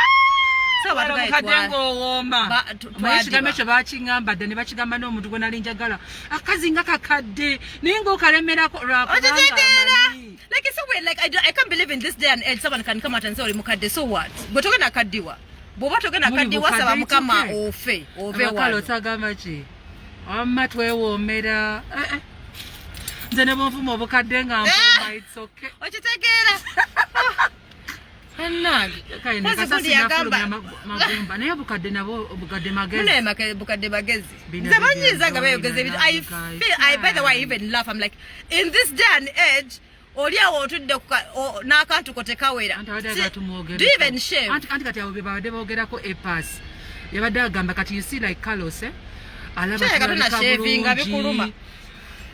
Ekigambo ekyo bakingambadde ne bakigamba n'omuntu gwe nali njagala akazi nga kakadde naye ng'okalemerako lwakubanga like it's so weird. Like I can't believe in this day and age someone can come out and say oli mukadde. So what? Bwe togenda kaddiwa bw'oba togenda kaddiwa saba Mukama ofe ove wano otagamba ki wamma twewoomera nze ne bonfuma obukadde nga mpoma it's okay okitegeera magumba naye bukadde nabo bukadde magezi naye bukadde magezi nze banyiiza nga beeyogeza ebintu I by the way I even laugh. I'm like in this day and age oli awo otudde n'akantu kotekawera. Do you even shame? Anti kati abo babadde boogerako epass yabadde agamba kati you see like Carlos alaba bikuluma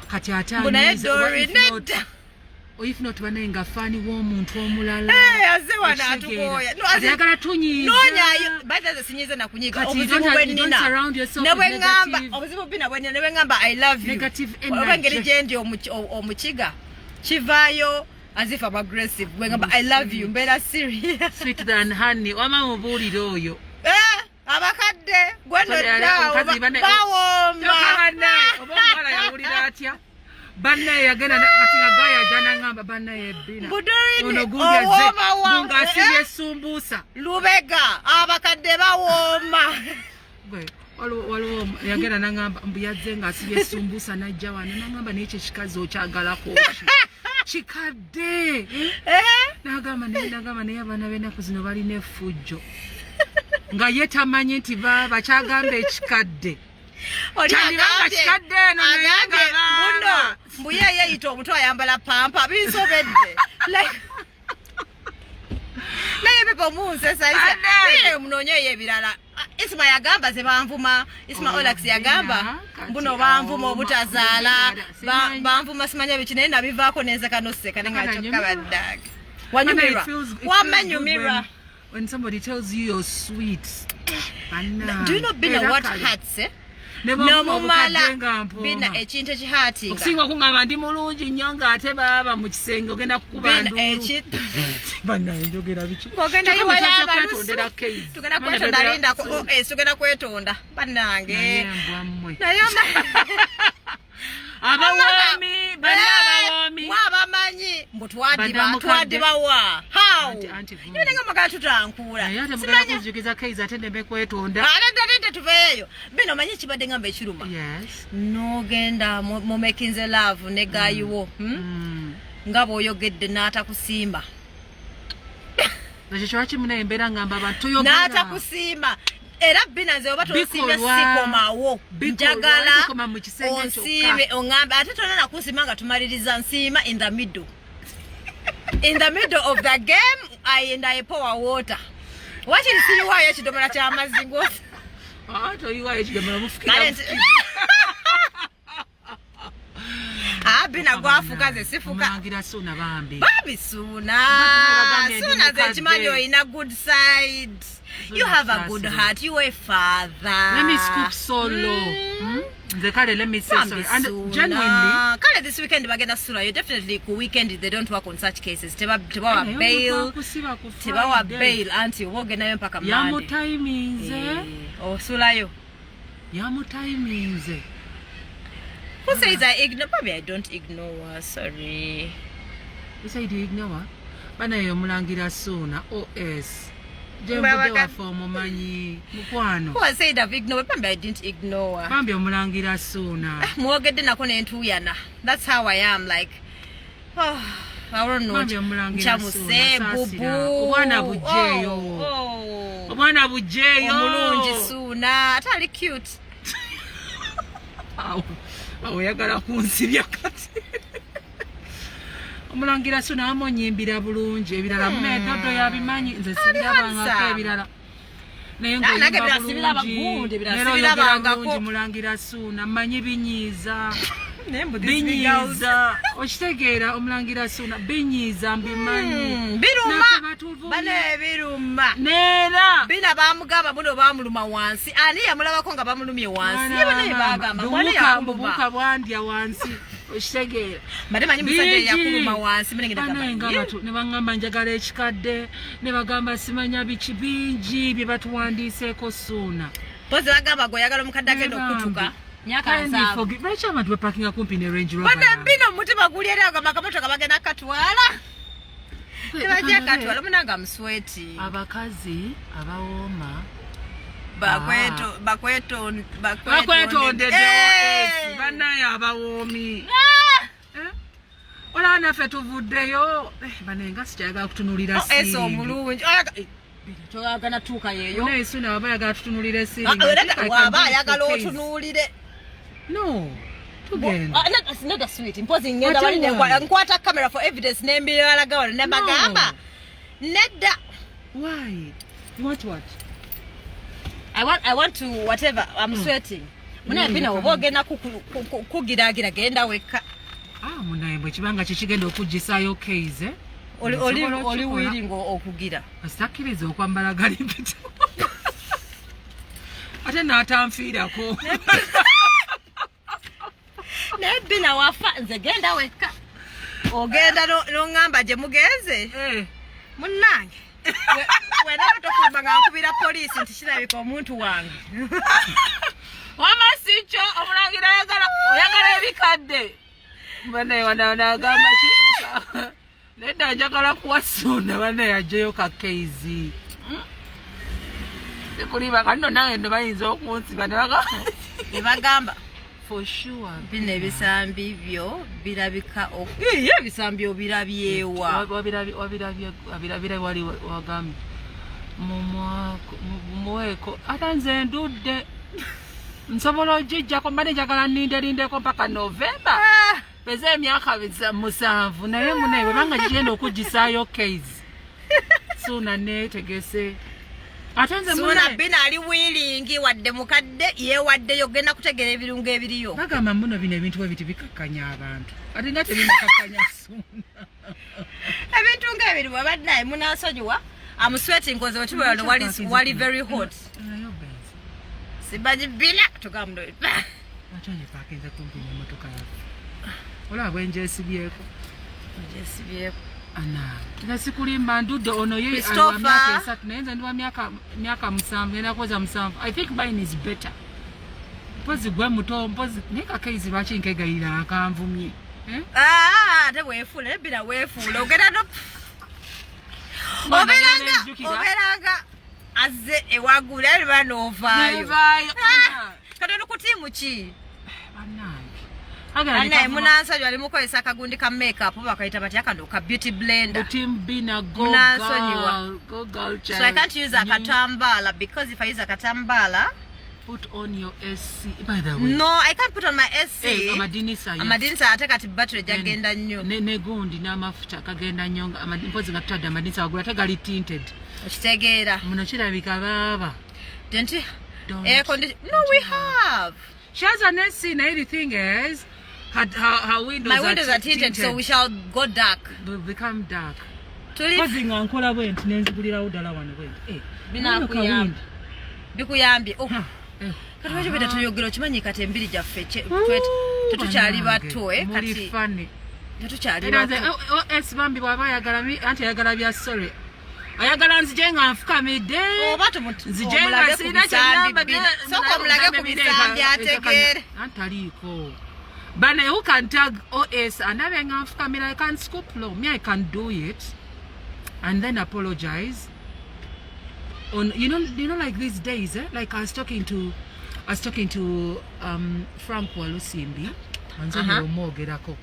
kati atanyiza if not banaye nga faani w'omuntu omulala azewana atukoya ayagala tunyiiza by the way sinyize na kunyiga obuzibu bwennina ne bwe ngamba obuzibu bina bwennina ne bwe ngamba I love you obengeri gye ndi omukiga kivaayo as if I'm aggressive bwe ngamba I love you mbeera serious sweet than honey wama mubuulire oyo abakadde gwennoddawo bawooma oba omuwala yawulira atya bannaye yagenda kati nga gaya jana ngamba bannaye Bina ono gundi asibye esumbuusa lubega abakadde bawooma waliwo yagenda nangamba mbu yazze nga asibye esumbuusa najja wano nangamba naye ekyo kikazi okyagalako kikadde nagamba naye abaana b'ennaku zino balina effujjo nga ye tamanyi nti baba kyagamba ekikadde kyandibanga kikadde eno muno mbu ye yeyita omuto ayambala pampa binsobedde naye pepa munsesaize munonyeyo ebirala Isma yagamba ze banvuma Isma Olax yagamba mbuno banvuma obutazaala banvuma simanya biki naye nabivaako nenzeka noseka nenga kyokka baddaga wanyumira wamanyumira when somebody tells you you're sweet. Do you know Bina what hurts? No mumala Bina ekintu ekihati okusinga okungamba ndi mulungi nnyo ng'ate baba mu kisenge ogenda kukuba ndulu banna njogera biki ogenda yiwala abalusu tugenda kwetonda linda tugenda kwetonda bannange naye abawomi bannabawomi mwabamanyi mbu twaddibawa how nenga magala tutankula simanya kujukiza Keyz atendebe kwetonda alenda tuveeyo Bino manyi kibadde ngamba ekiruma nogenda mu making love ne gayiwo nga bw'oyogedde n'atakusimba nakyo kyaki munaye embeera ngamba abantu toyogera n'atakusimba era Bina nze oba tosiimye sikomawo njagala onsiime oŋŋambe ate tolina nakunsiima nga tumaliriza nsiima in the middle of the game I pour water wakiri siyiwaayo ekidomola ky'amazzi ngosi toyiwaayo ekidomola mufukira Bina gwafuka ze sifuka mulangira Suuna bambi Suuna ze ekimanyi olina good side. You have a good heart. You are a father. Let me scoop solo. Let me say sorry. And genuinely, this weekend bagenda sura. You definitely ku weekend they don't work on such cases. Teba bail. Auntie wogena mpaka Monday. Yamu timinze. Sura yo. Yamu timinze. Who says I ignore? Probably I don't ignore her. Sorry. You say you ignore her? Bana yo mulangira Suuna. OS. Who I said I've ignored? Probably I didn't ignore her. Bambi omulangira Suuna. Mwogedde nako n'entuyana. That's how I am. Like, I don't know. Chamuse, bubu. Obwana bujeyo. Obwana bujeyo. Omulungi Suuna. Atali cute. Oyagala kunsibya kati. Omulangira Suuna amonyimbira bulungi ebirala mmedodo yabimanyi nze sibirabangako ebirala naye ngoyimba bulungi bulungi mulangira Suuna manyi binyiiza okitegeera omulangira Suuna binyiiza mbimanyi biruma neera Bina bamugamba buno bamuluma wansi ani yamulabako nga bamulumye wansi bubuuka bwandya wansi okitegeera manyi musajja yakuluma wansi ne baŋŋamba njagala ekikadde ne bagamba simanya biki bingi bye batuwandiiseeko Suuna pozi bagamba gweoyagala omukadde agenda okutuka lwaki abantu bepakinga kumpi ne Range Rover Bina omutima guli era agamba akamotoka bagenda katwala tebajja katwala munanga musweti abakazi abawooma bakwetondedde bannaye abawoomi olaba naffe tuvuddeyo banenga sikyayagala kutunulira esi omulungi kyoyagala tuuka yeyo naye Suuna waba ayagala tutunulira waba ayagala otunuulire no tugenda not a sweet mpozi ngenda nkwata camera for evidence nembiralaga wano nebagamba nedda why you want what I want to whatever I'm sweating munaye Bina oba ogenda kugiragira genda wekka munaye bwe kibanga kikigenda okuggisaayo Keyz oli willing okugira asitakkiriza okwambala galimpita ate n'atanfiirako naye Bina wafa nze genda wekka ogenda n'oŋŋamba gye mugenze munnange wenaba tofuluma nga nkubira poliisi nti kirabika omuntu wange wamasikyo omulangira oyagala ebikadde banaye wanagamba nedda njagala kuwa Suuna banaye ajjeyo ka Keyz tekuliba nno nange ndo bayinza okunsiba ne bagamba for sure Bina ebisambi byo birabika ebisambi obirabyewa wabirabira wali wagambye Mweko atanze ndudde nsobola ogijjako mbadde njagala nninderindeko mpaka November peze emyaka 7 naye munaye bwebanga gigenda okugisaayo Keyz Suna neetegese ate nze Suna Bina ali wiilingi wadde mukadde yeewaddeyo ogenda kutegeera ebirungo ebiriyo bagamba muno bino ebintu bwe biti bikakkanya abantu ate nga tebinakakkanya Suna ebintu ng'ebiri bwabadde naye munansonyiwa I'm sweating because wali very hot. Sibaji Bina tukamdo. Achaje pakinza kumpi ne motoka yako. Ola bwenje sibyeko. Ana. Tunasikulimba ndudo ono ye alwamyaka esatu nayenza ndiwa myaka 7 nena koza 7. I think mine is better. Pozi gwe muto mpozi nika Keyz lwaki nkegayira akanvumye. Ate weefule Bina weefule ogenda no Oberanga azze ewagula era novaayo katono kutimu ki Ana munansonyiwe ali mukozesa akagundi ka makeup bakayita batya kano ka beauty blender Team Bina go girl so I can't use a katambala because if I use a katambala put on your SC by the way no I can't put on my SC amadinisa ate kati battery jagenda nnyo ne gundi n'amafuta kagenda nnyo mpozi nga tutadde amadinisa wagula tegali tinted okitegeera muno kirabika baaba air condition no we have she has an SC naye the thing is her windows my windows are tinted so we shall go dark become dark pozi nga nkola bwenti nenzigulirawo ddala wano bwenti Bina bikuyambye kati wajjo beda tuyogero kimanyi kati embiri jaffe tutukyali bato kati tutukyali bato OS bambi bwaba yagala anti yagala bya sorry ayagala nzije nga nfukamidde nzije nga sina kyamba soko mulage ku bisambi ategeere antaliiko bana who can tag OS anabe nga nfukamira I can scoop low me I can do it and then apologize on you know like these days like I was talking to Frank Walusimbi anzanyo mogerako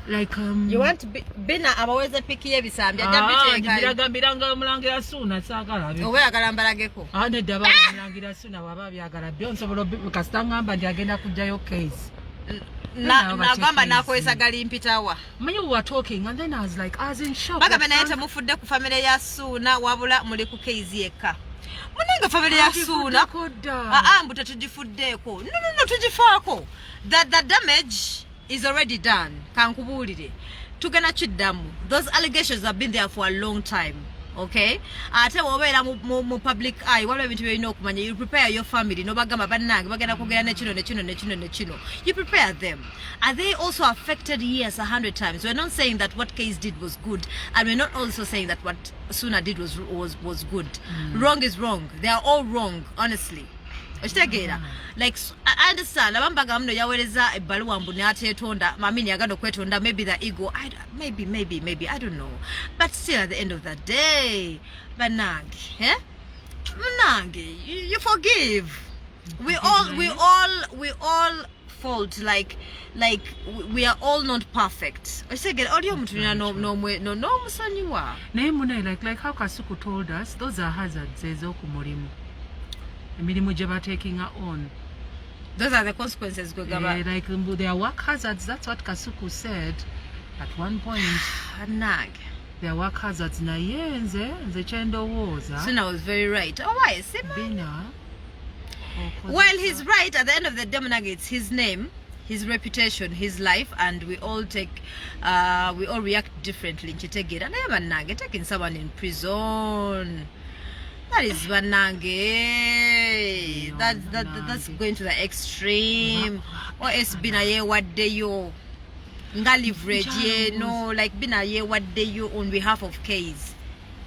like you want Bina abaweze piki ebisambi ajja biteka mulangira Suna sagala owe agalambalageko ane daba mulangira Suna waba byagala byonsobolo kasitangamba ndi agenda kujayo Keyz nagamba nakozesa galimpitawa manyi we were talking and then I was like I was in shock bagamba naye temufudde ku family ya Suna wabula muli ku Keyz yekka munanga family ya Suna mbu tetugifuddeeko no tugifaako the damage is already done kankubuulire tugenda kiddamu those allegations have been there for a long time okay ate wobeera mu public eye waliwo ebintu byolina okumanya you prepare your family nobagamba bannange bagenda kwogera nekino you prepare them are they also affected? Yes, 100 times. We're not saying that what Keyz did was good and we're not also saying that what Suna did was good. Wrong is wrong. They are all wrong, honestly. Like I understand abambaga mno yawereza ebbaluwa mbu n'ateetonda mamini yagano kwetonda maybe the ego maybe I don't know but still at the end of the day banange Manange you forgive we all fault like we are all not perfect osegera oli omuntu no musonyiwa naye mune like how Kasuku told us those are hazards ez'okumulimu emirimu gye taking her on. Those are the consequences. Like they are work hazards. That's what Kasuku said at one point. Nag. They are work hazards. Naye nze chendo woza. Suna was very right. Oh, why? Bina. Well, he's right. At the end of the day, it's his name, his reputation, his life, and we all react differently. Taking someone in prison. That is banange. That's going to the extreme. Or it's Bina ye what day you nga leverage ye no like Bina ye what day you on behalf of Keyz.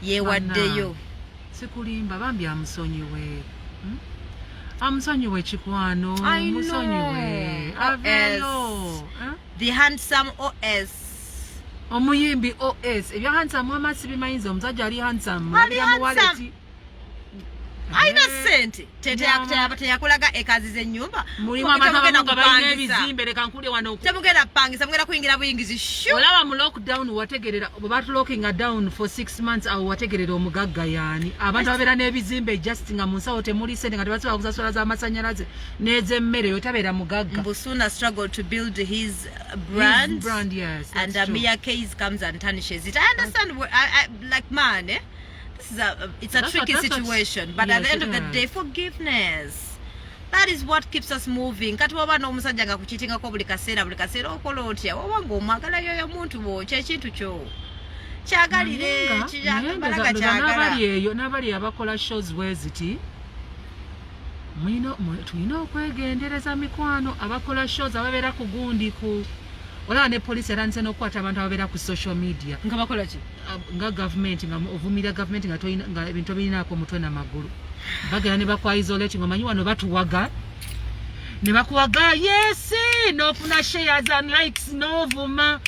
Ye what day you. Sekulimba bambi amusonyiwe. Amusonyiwe chikwano. Musonyiwe. Avelo. The handsome OS. Omuyimbi OS. Ebya handsome amasibi mayinza omusajja ali handsome. Ali handsome. aina sente teyakulaga ekazi z'ennyumba mulimu abantu nga balina ebizimbe leka nkule wano temugenda pangisa mugenda kuyingira buyingizi shu olaba mu lockdown wategerera batulockinga down for 6 months awo wategerera omugagga yaani abantu babeera n'ebizimbe just nga mu nsawo temuli sente nga tebasobola kusasula z'amasannyalaze n'ez'emmere yotabeera mugagga. Mbusuna struggled to build his brand, yes, and Mia Keyz comes and tarnishes it. I understand like man it's a tricky situation, but at the end of the day, forgiveness, that is what keeps us moving. Kati waba n'omusajja nga kuchitinga ko buli kaseera okola otya waba ng'omwagala yoyo muntu wo kyekintu kyo kyagalire kyagala n'abali eyo n'abali abakola shows weziti tulina okwegendereza mikwano abakola shows ababeera ku gundi ku olaba ne police erandise n'okukwata abantu ababeera ku social media nga bakola ki nga gavumenti nga ovumira gavumenti nga ebintu birinaako mutwe n'amagulu bagera ne bakwa isolate ng'omanyi wano batuwaga ne bakuwaga yesi n'ofuna shares and likes n'ovuma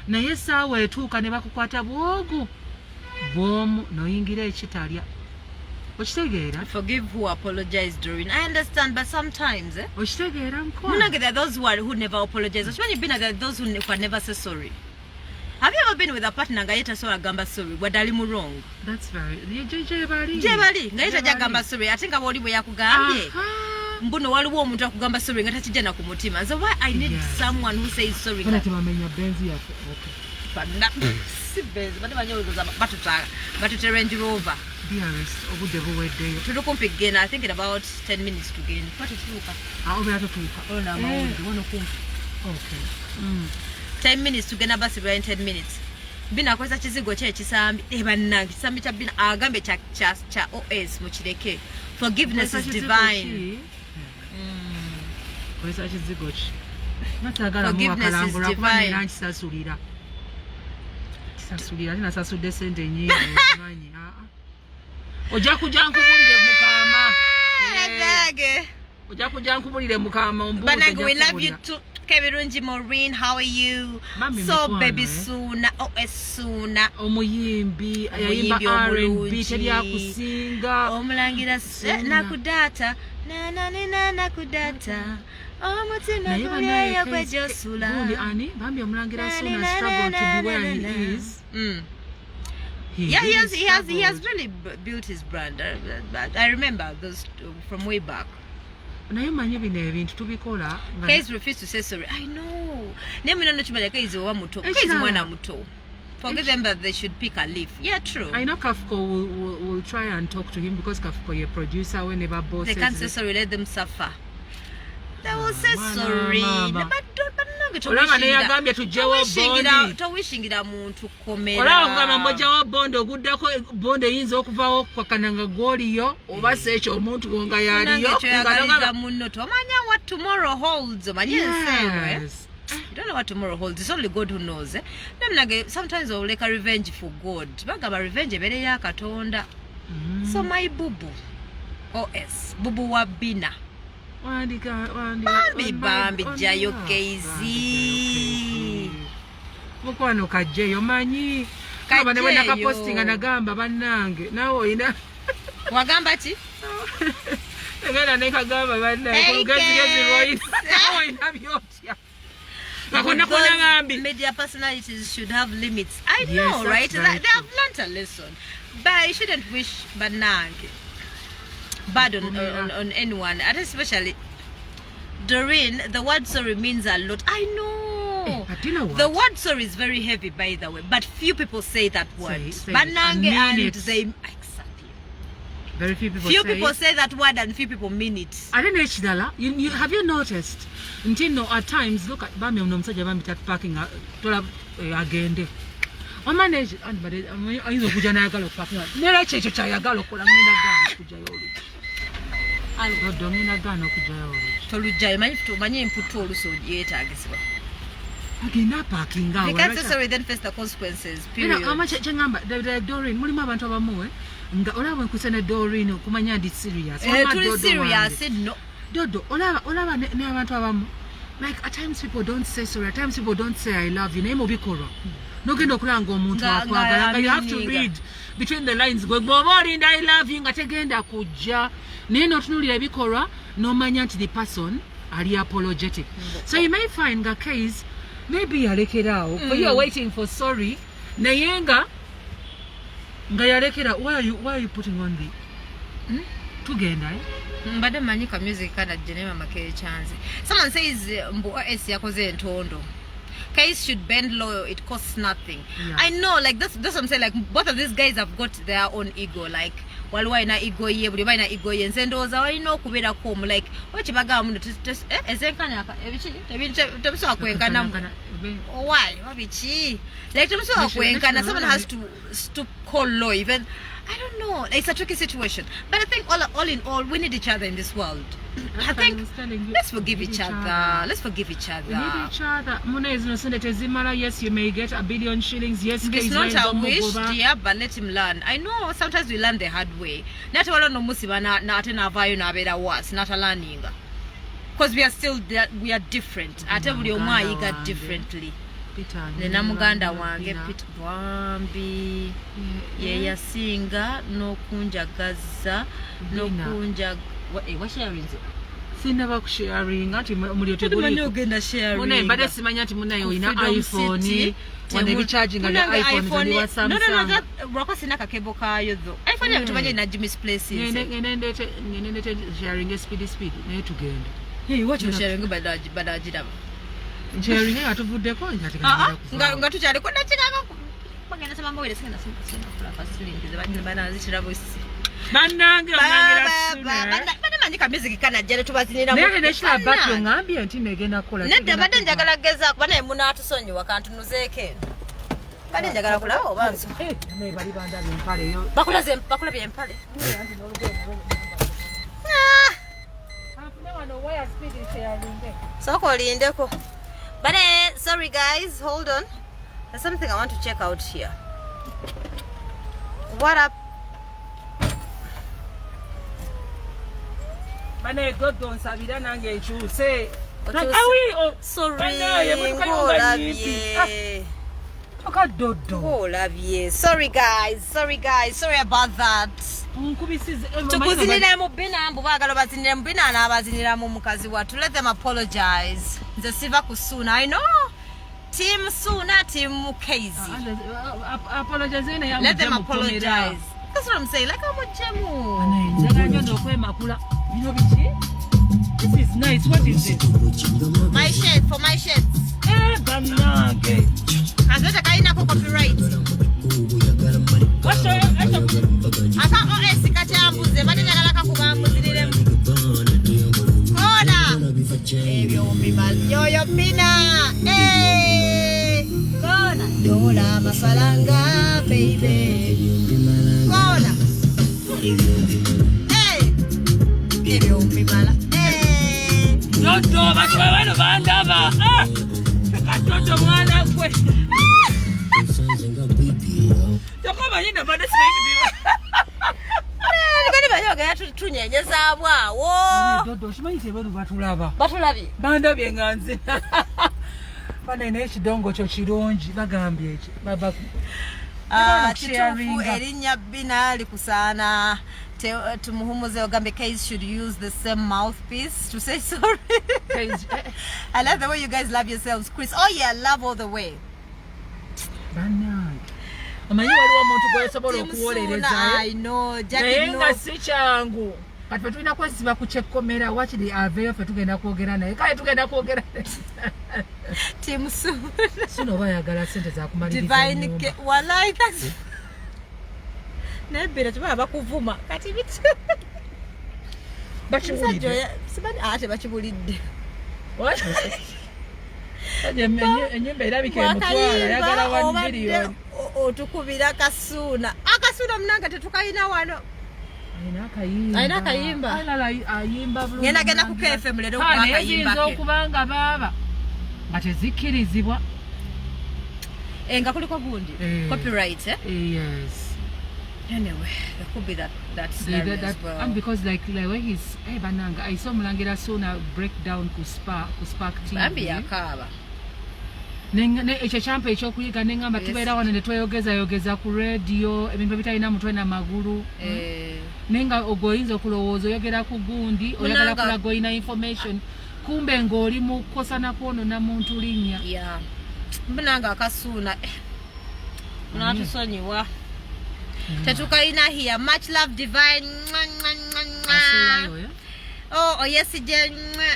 naye essaawa etuuka ne bakukwata bwogu bwomu n'oyingira ekitalya okitegeera. Forgive who apologize, Doreen. I understand, but sometimes okitegeera there are those who never apologize. When you've been there are those who can never say sorry. Have you ever been with a partner nga yeta so agamba sorry wadalimu wrong? That's very jebali nga yeta jagamba sorry ate nga boli bwe yakugambye mbuno waliwo omuntu akugamba sorry nga takijja ku mutima. So why I need someone who says sorry. Kana timamenya benzi yako. Okay. Si benzi bade banyoza batuta Range Rover. Dearest, obudde buweddeyo. Tulukumpi gena, I think in about 10 minutes to gain. What is tuka? Obera tutuuka. Ona mawundi wono kumpi. Okay. 10 minutes to gain basi bwa 10 minutes. Bina kweza kizigo kye kisambi banange kisambi kya Bina agambe cha OS mukireke. Forgiveness is divine. Kweza kizigo ki. Natagala mu wakalangula kuba nina nkisasulira. Kisasulira nina sasudde sente nyingi omanyi. Ojja kujja nkubulire mukama. Ojja kujja nkubulire mukama ombuuze. Banange, we love you too. Kebirungi Maureen, how are you? So baby Suna, OS Suna. Omuyimbi yayimba R&B teryakusinga. Omulangira nakudata. Na nakudata. Omutima gulya gwejosula. Gundi ani bambi omulangira Suna struggle to be where he is. He has really built his brand. I remember those from way back. Keyz refused to say sorry. I know. Keyz mwana Muto. Forgive them that they should pick a leaf. Yeah, true. I know Kafko will try and talk to him because Kafko is a producer whenever boss they can't say sorry, let them suffer. They will say sorry. But towishingira muntu komera. Olaba mmoja wa bondo guddako bondo yinza okuvaawo kwakananga goliyo oba sekyo omuntu wonga yaliyo ngaloga munno tomanya what tomorrow holds. Yes. You don't know what tomorrow holds. It's only God who knows. Sometimes I'll like a revenge for God. Bagaba revenge ebere ya Katonda. So my bubu. OS. Bubu wa Bina. Bambi jayo Keyz. Mukwano kajeyo manyi. Kaba ne wena ka posting anagamba bannange. Nawe ina. Wagamba ki? Egala ne kagamba bannange. Kugezi Roy. Nawe ina byotya. Media personalities should have limits. I know, right? They have learnt a lesson. But you shouldn't wish bad on anyone, and especially Doreen. The word sorry means a lot. I know. But you know what? The word sorry is very heavy, by the way, but few people say that word. Banange and they exactly. Very few people say that word, and few people mean it. I don't know Chidala. You have you noticed? Until at times look at Bami Nomsaja Bami parking agende. On manage and but I know Kujana parking. Nera Checho Chayagalo Kulamina Kujayoli. I got Domina Gano Kujayoli. Toluja, to Mani Puto so yet Agiswa. Again, parking. They can't say sorry, then face the consequences. Period. How much number? The Doreen, Mulima Bantova Moe, and Ola when Kusana Doreen, Kumanya did serious. Serious, said no. Dodo, Ola never like at times people don't say sorry, at times people don't say I love you. Name Obikoro. nogenda okulanga omuntu akwagala. You have to read between the lines. Gwe bw'oba olinda I love you nga tegenda kujja naye n'otunuulira ebikolwa n'omanya nti the person ali apologetic. So you may find nga Keyz maybe yalekeraawo for you are waiting for sorry naye nga yalekera. Why are you putting on the tugenda mbadde manyika music kana jenema makere chanze. Someone says mbu OS yakoze entondo. Keyz should bend low, it costs nothing. I know, like that's what I'm saying, like both of these guys have got their own ego, like waliwo ina ego ye buli baina ego ye nzendoza walina okubeera komu like wekibaga mundu ezenkanya ebichi tebisobola kwenkana why wabichi like tebisobola kwenkana. Someone has to call low even. I don't know. It's a tricky situation. But I think all in all, we need each other in this world. I think let's forgive each other. Let's forgive each other. We need each other. Muna is innocent. Yes, you may get 1 billion shillings. Yes, it's not a wish, dear, but let him learn. I know sometimes we learn the hard way. Not all no musiba na atena vayo na beda was not a learning. Because we are different. At every oma you got differently. Nena muganda wange Pit Bambi yasinga n'okunjagaza n'okunja what sharing sina bakusharing ati mulio teguli ogenda sharing mune mbade simanya ati munayo olina iPhone wane recharging nga iPhone wa Samsung no roko sina kakebo kayo tho iPhone ya tubanye na Jimmy's place ngendete sharing speed naye tugenda what you sharing badajira sharing atuvuddeko nga tukyali konna kikaka bagenda sabamba wele sina kula facility zabanye bana zikira bosi banange bana manyika music kana jere tubazinira mu nene neshla batyo ngambye nti negenda kola nedda badde njagala geza bana emuna atusonyi wakantu nuzeeke badde njagala kula obanzo ne bali banda byempale yo bakula byempale so kolindeko. But sorry guys, hold on. There's something I want to check out here. What up? Bane God don't sabira nange nchuse. Sorry. Sorry guys. Sorry about that. Tukuzinira mu Bina mbu bagala bazinira mu Bina n'abazinira mu mukazi watu. Let them apologize. Nze siva ku Suna. I know. Team Suna, Team Keyz. Apologize na let them apologize. That's what I'm saying. Like how much jemu. Njaga ndo kwemakula. Bino bichi? This is nice. What is this? My shirt for my shirts. Banange. Azota kaina ko copyright. What's your aka OS kachambuze bali njagala kakubambuzirire kona ebyo mbimal yoyo Bina kona dola masalanga baby kona ebyo mbimala Toto batweweno bandaba katoto mwana kwe Yakoma yina bade simaini Ngani bayoga yatutunyenyeza bwawo Dodo shimanyi sebelu batulaba batulabi banda byenganze bana ne kidongo kyo kirungi bagambye eki baba kitufu erinya Bina likusana tumuhumuze ogambe Keyz should use the same mouthpiece to say sorry. I love the way you guys love yourselves, Chris. Oh yeah, love all the way. Bana amanyi waliwo omuntu gwesobola okuwolereza I know Jackie no si kyangu kati petulina kwesiba ku kyekomera wakiri aveyo fe tugenda kwogera naye kale tugenda kwogera Team Suna bayagala sente za kumaliriza divine wallahi that's nebera tuba bakuvuma kati bitu bakibulidde sibani ate bakibulidde what enyembe erabika emutwala yagala 1 million otukubira akasuna munanga tetukayina wano ayina kayimba ayimba bulungi ngenda ku KFM lero akayimba ke okubanga baba batezikirizibwa nga kuliko gundi copyright yes anyway there could be that as well. And because like when he's bananga I saw mulangira Suna break down ku Spark TV Bambi yakaba ekyo kyampa ekyokuyiga neŋŋamba tubeera wano ne tweyogeza ku radio ebintu ebitalina mutwe na magulu naye nga ogoyinza okulowooza oyogera ku gundi oyagala kulaga olina information kumbe ng'oli mu kukosana kwonona muntu linnya mbinanga akasuuna natusonyiwa tetukayina here much love divine oh yes je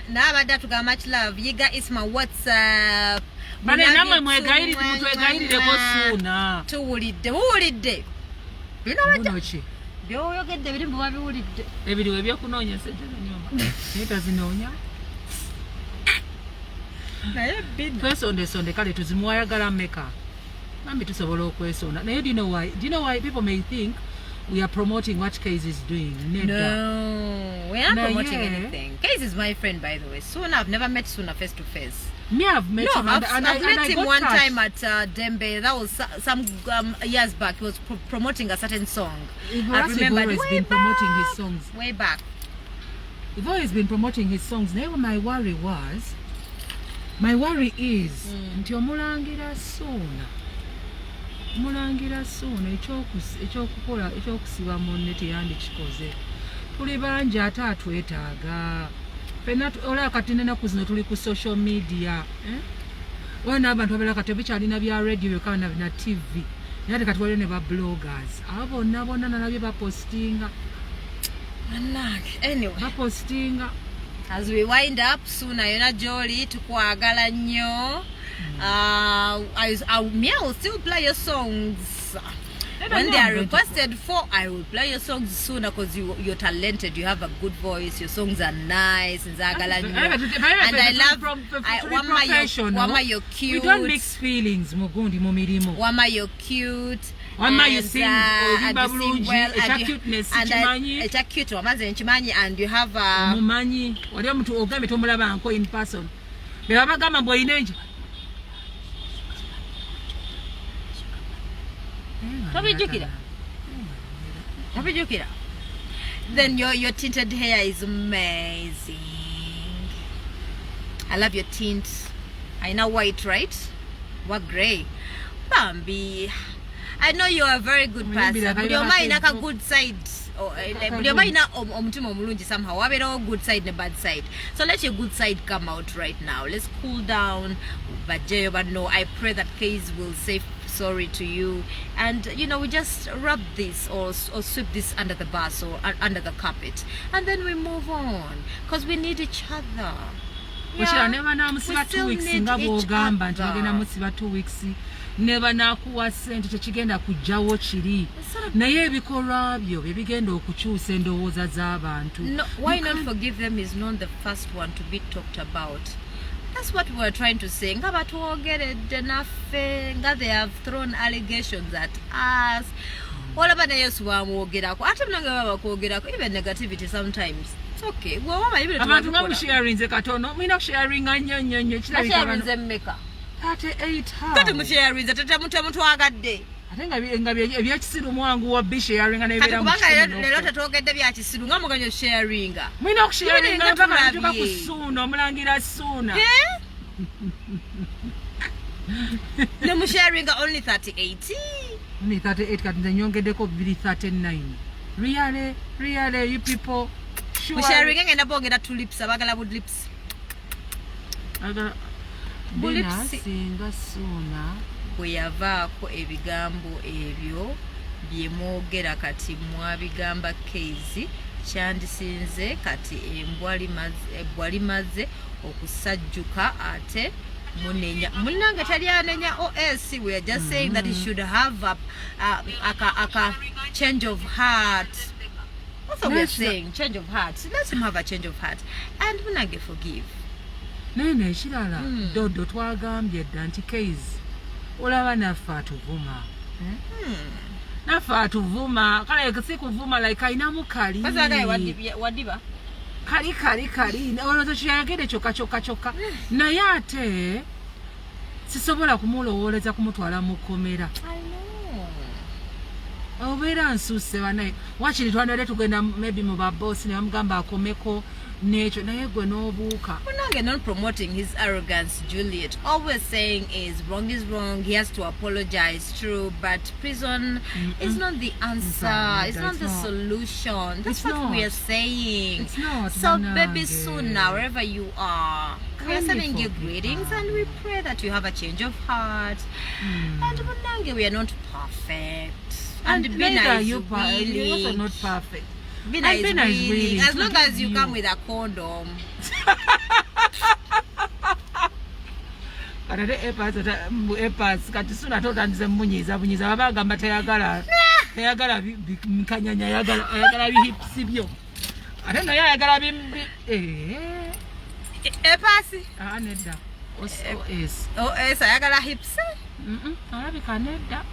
nabadde atugamba much love yiga isma whatsapp bane namwe mwegayirire mutwegayirireko suuna tuwulidde binoki byoyogedde biri mbuba biwulidde ebiriwe ebyokunoonya sejjananyoma naye tazinoonya naye twesondesonde kale tuzimuwayagala mmeka nambi tusobola okwesonda naye do you know why people may think we are promoting what Keyz is doing? No, we are not promoting anything. Keyz is my friend, by the way. Suna, I've never met Suna face to face. Me, I've met him. I've met him one time at Dembe. That was some years back. He was promoting a certain song. I remember. He's always been promoting his songs. Way back. He's always been promoting his songs. Now my worry is nti omulangira Suna. Mulangira Suna ekyokukola ekyokusiba munne teyandikikoze tuli bangi ate atwetaaga fenna olaba kati nenaku zino tuli ku social media waliwo n'abantu babeera kati bikyalina bya radio byokka na TV naye ate kati waliwo ne ba bloggers abo bonna nalabye bapostinga anyway bapostinga as we wind up Suna yona Jolly tukwagala nnyo. I will still play your songs when they are requested for. I will play your songs sooner because you're talented. You have a good voice. Your songs are nice and I love Wama, you're cute. We don't mix feelings. Mugundi mumirimu. Wama, you're cute. Wama, you sing well. Cuteness. It's cute. And you have mumanyi. Waliyo mtu ogambe tomulaba anko in person. Beba gama boyinenje. Then your tinted hair is amazing. I love your tint. I know white, right? What grey? Bambi, I know you're a very good person. But your mind a good side. Your mind somehow. A good side and a bad side. So let your good side come out right now. Let's cool down. But no, I pray that Keyz will say sorry to you, and we just rub this or sweep this under the bus or under the carpet, and then we move on because we need each other. We should never know 2 weeks nga bwogamba nti bagenda musiba 2 weeks never nakuwa sente tekigenda kujjawo kiri naye ebikolwa byo bibigenda okukyusa endowooza z'abantu. Why not forgive them is not the first one to be talked about. That's what we were trying to say. Nga batuwogeredde naffe nga they have thrown allegations at us. Olaba naye siwamwogerako ate munange baba bakwogerako even negativity sometimes. It's okay. Abantu nga musharinze katono mulina kusharinga nnyo kirabika mmeka ate 8 hours kati musharinze tete mutwagadde ate nga ebyakisiru mwangu wa bisharinga n'ebeera kubanga lero tetwogedde byakisiru nga muganyo sharinga mulina okusharinga mpaka natuka ku Suna omulangira Suna ne musharinga only 38 kati nze nyongeddeko 239 really you people sure musharinga ngenda bongera tulips abagala bud lips Bina singa Suna bwe yavaako ebigambo ebyo bye mwogera kati mwabigamba Keyz kyandisinze kati embwa limaze okusajjuka ate munenya mulinange tali anenya OS. We are just saying that he should have a change of heart. That's what we are saying, change of heart. Let him have a change of heart and munange forgive. Nene ekirala Dodo twagambye dda nti Keyz olaba naffe atuvuma naffe atuvuma kale si kuvuma like ayinamu kali wadiba kali olowooza kyeyagende kyokka naye ate sisobola kumulowooleza kumutwala mu kkomera obeera nsuuse banaye wakiri twandadde tugenda maybe mu babosi ne bamugamba akomeko Nature, naye gwe n'obuuka. Munange not promoting his arrogance, Juliet. Always saying is wrong. He has to apologize, true, but prison is not the answer. It's not the solution. That's what we are saying. It's not. So baby, soon now, wherever you are, we are sending you greetings and we pray that you have a change of heart. And Munange, we are not perfect. And Bina is really... You're also not perfect. Bina is really, as long as you come with a condom. Ate epas kati suna totandize munyiza babagamba teyagala nkanyanya ayagala bihips byo ate naye ayagala epasi nedda os ayagala hips alabika nedda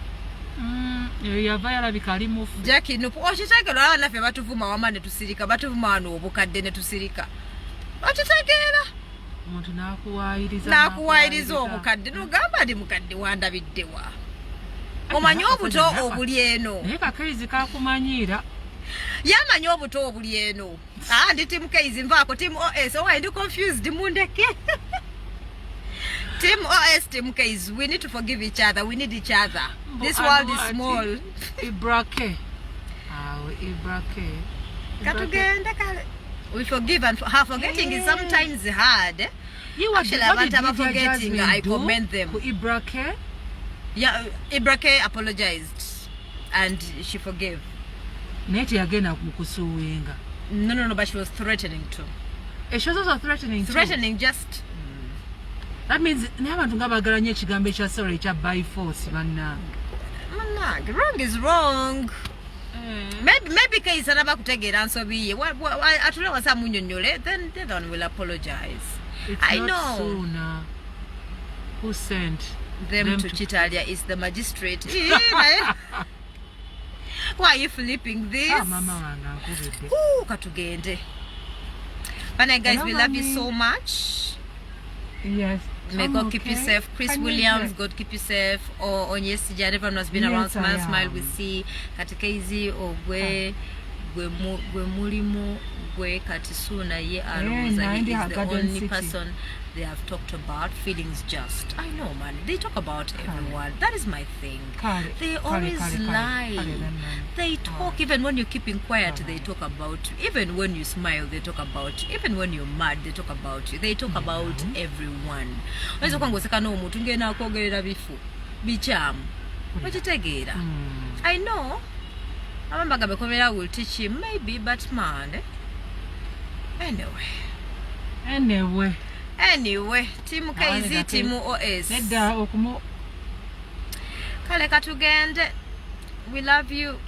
yava yalabika ali mufu Jackie nupu okitegera abaana naffe batuvuma wama ne tusirika batuvuma wano obukadde ne tusirika okitegera omuntu n'akuwaayiriza obukadde n'ogamba ndi mukadde wandabiddewa omanyi obuto obuli eno naye Keyz kakumanyiira yamanyi obuto obuli eno ndi timu Keyz nvaako timu OS ndi confused mundeke Team OS, Team Keyz, we need to forgive each other. We need each other. This world is small. Ibrake. We forgive and forgetting is sometimes hard. Actually, I'm forgetting. I commend them. Ibrake? Yeah, Ibrake apologized and she forgave. Neti again mukusuwinga. No, but she was threatening too. She was also threatening too. Threatening just. That means n'abantu ngabagala nnyo ekigambo ekya sorry ekya by force bannange. Wrong is wrong. Maybe Keyz anaba kutegeera nsobi ye. Atule wasa munnyonnyole, then the other one will apologize. I know. Sooner. Who sent them to Chitalia is the magistrate. Why are you flipping this? Mama wanga nkubidde. Katugende. But guys, we love you so much. Yes. May God keep you safe. Chris Williams, God keep you safe. Or on yesterday, everyone has been around. Smile, we see. Kati Keyz or gwe mulimo gwe kati suna ye aroza. He is the only person they have talked about. Feelings just. I know, man. They talk about everyone. That is my thing. They always lie. They talk. Even when you're keeping quiet, they talk about you. Even when you smile, they talk about you. Even when you're mad, they talk about you. They talk about everyone. Wezo kwangu sekano omuntu ngena akogerera bifu bichamu okitegeera. I know amambaga bekomera will teach him maybe, but man anyway team Keyz team OS nedda okumu kale katugende. We love you.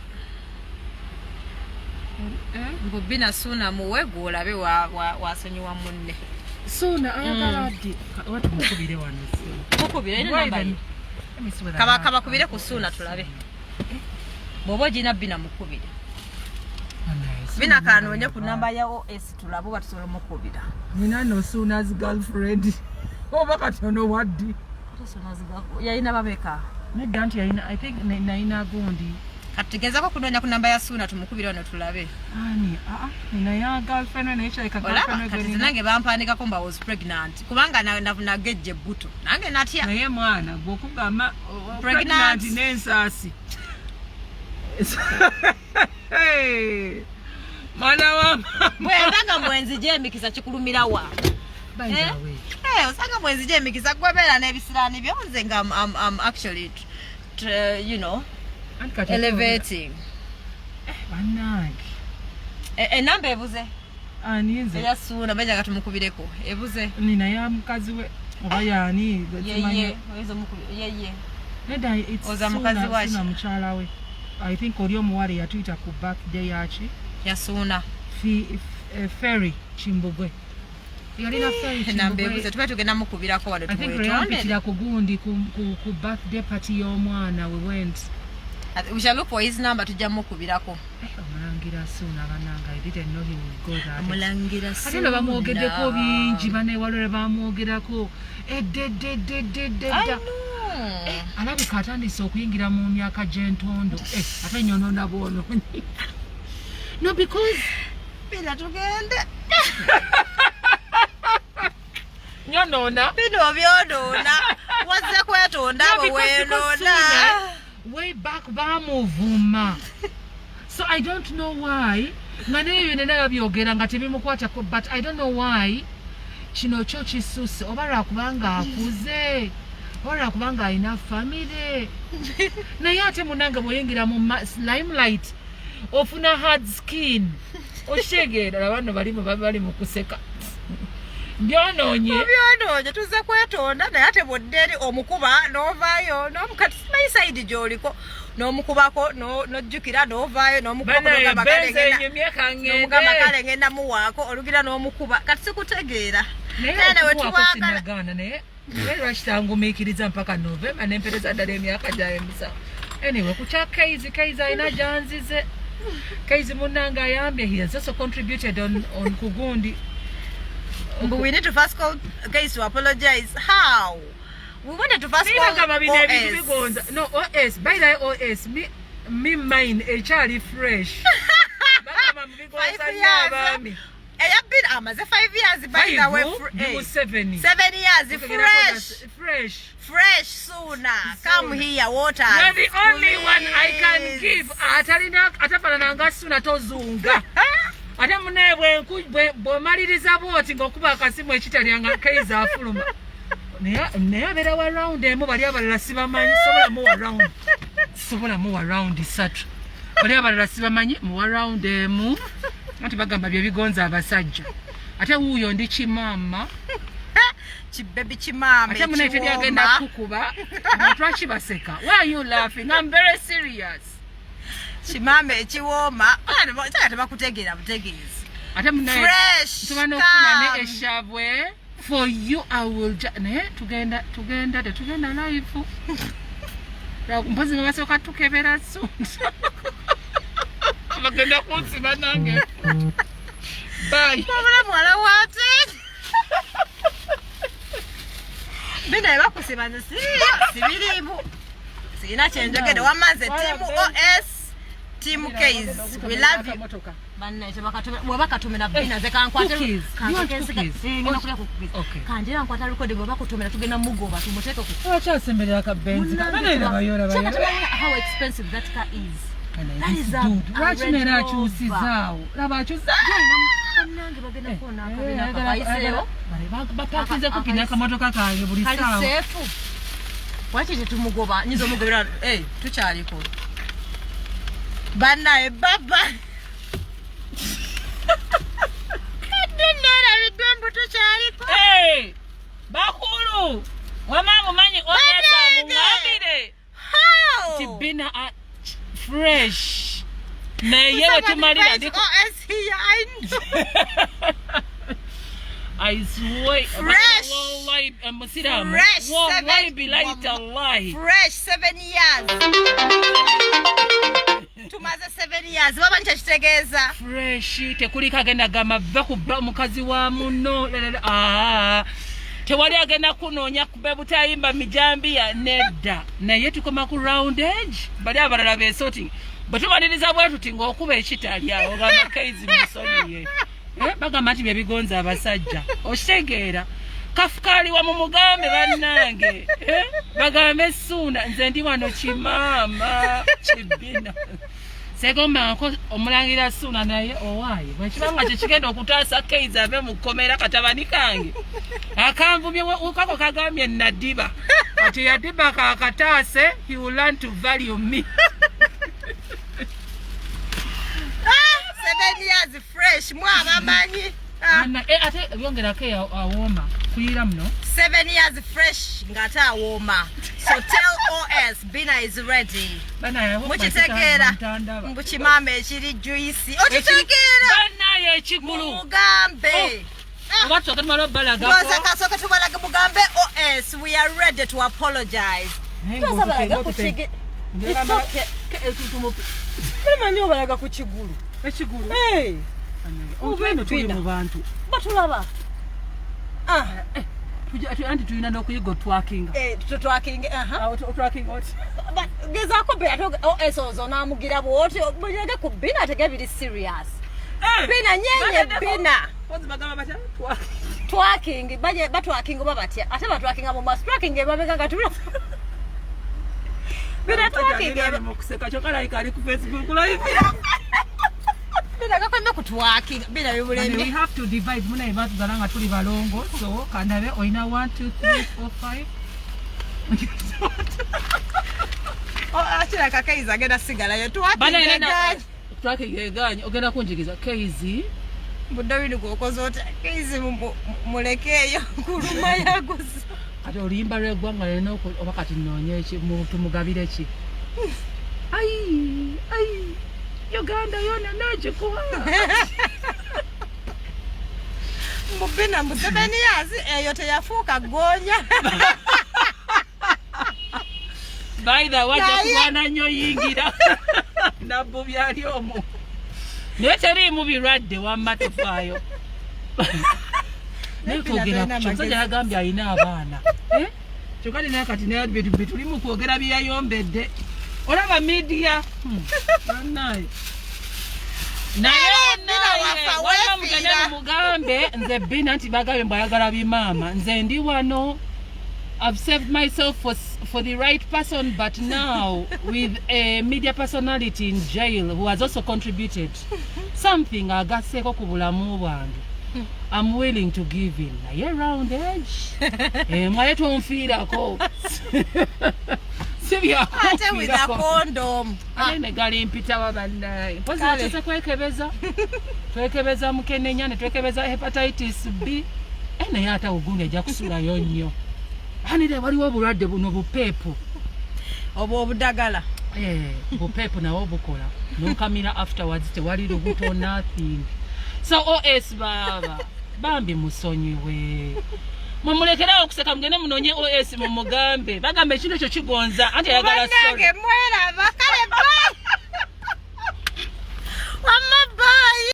Bina suna muwego olabe wasonyiwa munne suna ayagala ddi watu mukubire wano mukubire ina namba kaba kubire ku suna tulabe bobo jina Bina mukubire Bina kanonye ku namba ya OS tulabe batusobola mukubira nina no suna's girlfriend oba katono waddi suna's girlfriend yayina babeka nedda nti yayina I think nayina gundi katigezako kunonya ku namba ya suna tumukubire wano tulabe ani nina ya girlfriend ne chika girlfriend kati nange bampandika ko mba was pregnant kubanga na gejje buto nange natya naye mwana bwokugamba pregnant n'ensasi mwana wa bwendanga mwenzi je mikisa kikulumira wa osanga mwenzi je mikisa gwebera n'ebisirani byonze nga I'm actually you know elevating banange enamba ebuze aninze ya suna beja katumukubireko ebuze nina ya mukazi we oba yani yeye ozo mukubire yeye nedda it's oza mukazi wachi suna mukyala we I think oli omuwale yatuyita ku birthday yachi ya suna ferry Chimbugwe yalina ferry enamba ebuze tuba tugenda mukubirako wano tumwetondera ku gundi ku birthday party y'omwana we went. We shall look for his number to jam mukubirako. Omulangira suna bananga I didn't know he would go that. Omulangira suna. Ate bamwogeddeko bingi bane walore bamwogerako I know. Alabika atandise okuyingira mu myaka gy'entondo. Ate nyono nabwono. No, because Bina tugende. Nyonona. Bino byonona. Wazze kwetonda bwenona. Way back bamuvuma. So I don't know why. Ngane yenena byogera ngati bimukwata ko, but I don't know why. Kino kyo kisuse obara kubanga akuze. Ora kubanga ina family. Naye ate munanga boyingira mu limelight. Ofuna hard skin. Oshegera abantu bali mu kuseka. Byononye tuze kwetonda naye ate bodderi omukuba novaayo n'omukati simanyi side gy'oliko n'omukubako n'ojjukira novaayo n'omugamba kale ngenda muwaako olugira n'omukuba kati sikutegeera naye wetuwaagala naye lwakitangumiikiriza mpaka November n'empereza ddala emyaka gyayo emisawo. Anyway, kukya Keyz alina gyanzize. Keyz munnange ayambye, he has also contributed on Kugundi. But we need to first call Keyz to apologize. How? We wanted to first call OS. No, OS. By the OS, me mine, Charlie fresh. 5 years. I have been amaze 5 years by the way. 7 years. Fresh sooner. Come here, water. You're the only one I can give. Atapana nga sooner tozunga. Ate munebwe bwemaliriza bwoti ng'okuba akasimu ekitali nga Keyz afuluma. Naye abeera wa round emu bali abalala sibamanyi sobola muwa round 3. Bali abalala sibamanyi muwa round emu. Ati bagamba bye bigonza abasajja. Ate wuuyo ndi kimama. Chibebi chimame. Ate munete lyagenda kukuba. Natwachi baseka. Why are you laughing? I'm very serious. Chimame ekiwooma. Ate bakutegeera butegeezi. Ate munete. Fresh. Tubano okufuna ne eshabwe. For you I will ne tugenda live. Mpozi ngabasoka tukebera soon. Bagenda kunsiba nange. Bye. Mwana mwala wate. Bina bakusiba sibirimu. Sina chenjogede wamaze team OS team Keyz. We love you. Banna bakatumira Bina zekankwata kanjira nkwata record bakutumira tugenda mugoba tumuteke ku. Achasemberera akabenzi. How expensive that car is. That is dude. Rachinera chusizawo. Laba chusizawo. Nange bagenda kuona akabina kabayiseyo. Bapakize kupina kamotoka kange buli sawa. Kali sefu. Wachite tumugoba nyizo mugobera tuchaliko. Banna baba. Kadinera bidembo tuchaliko. Bakulu. Wamamu manyi oyesa mungambire. How? Tibina fresh. Naye wetumalira ndiko. I swear. Fresh. Fresh. Wallahi billahi tallahi. Fresh 7 years. Tumaze 7 years. Baba nchakitegeeza. Fresh. Tekuli kagenda gama bakuba mukazi wa muno. Tewali agenda kunoonya kube butayimba mijambi ya nedda. Naye tukoma ku round age. Bali abalala besorting. Batumaliriza bwetu tinga okuba ekitali awo gamba Keyz musonyiwe. Bagamba nti bye bigonza abasajja. Oshegera. Kafukali wa mu mugambe bannange. Bagambe ssuuna nze ndi wano kimama kibina. Segoma nko omulangira ssuuna naye owaaye. Bwekibanga kye kigenda okutaasa Keyz ave mu kkomera katabani kange. Akanvumye ukako kagambye nadiba. Kati yadiba kakataase, he will learn to value me. 7 years fresh mwaba manyi. Ate byongerako awoma kuyira muno. 7 years fresh ngata awoma. So tell OS Bina is ready. Muchitegeera mbuchimame ekiri juicy. Ochitegeera banaye ekigulu mugambe. Obatsoka tumalo balaga ko. Kasoka tubalaga mugambe OS we are ready to apologize. It's okay. Manyo balaga ku kigulu. Ekigulu. Ubeno tuli mu bantu. Batulaba. Anti tulina n'okuyiga twerking. Twerking. Twerking what? Gezaako be OS ozo namugira bwoti. Mujege ku Bina tege biri serious. Bina nyenye Bina. What's bagamba batya? Twerking, baje batwerking oba batya. Ate batwerking mu mass twerking ebabega gatula. Bina twerking mukuseka chokala ikali ku Facebook live. Bina gakwenda ku twerking, bina bibulende. We have to divide muna ebatu zalanga tuli balongo. So kandabe oina 1 2 3 4 5. Oh, achira ka Keyz agenda sigala yo twerking. Twerking eganya ogenda kunjigiza Keyz. Budawini kuokozota Keyz mulekeyo kuluma yagusa. Ate olimba lw'eggwanga lena oba kati nnoonya eki tumugabire ki? Ai Uganda yona nagikuwa. Mubina Museveni yazi eyo teyafuuka gonya. Baida wajja kubana nnyo yingira. Nabbo byali omwo. Naye teriimu birwadde wamma tofaayo. Nekwogera ku kyonsajja yagambye alina abaana. Kyokka naye kati naye betulimu kwogera bye yayombedde. Olaba media. Bannaye. Naye mugende mugambe nze Bina nti bagambye mbayagala bimaama. Nze ndi wano. I've saved myself for the right person, but now with a media personality in jail who has also contributed something agasseko ku bulamu bwange. I'm willing to give in. Naye round edge. Mwaye tonfiirako. Ate with a condom. Ate ne gali mpita wa bannaye. Mpozi atuse kwekebeza. Twekebeza mukenenya ne twekebeza hepatitis B. Naye ate ogundi ajja kusulayo nnyo. Hanire waliwo obulwadde buno bupeepo. Obo obudagala. Bupeepo nawo bukola. Nonkamira afterwards tewali lubuto nothing. So OS baba. Bambi musonyiwe. Mumulekerawo okuseka mugende munonye OS mu mugambe. Bagambe ekintu ekyo kigonza anti ayagala story. Bannange mwera bakale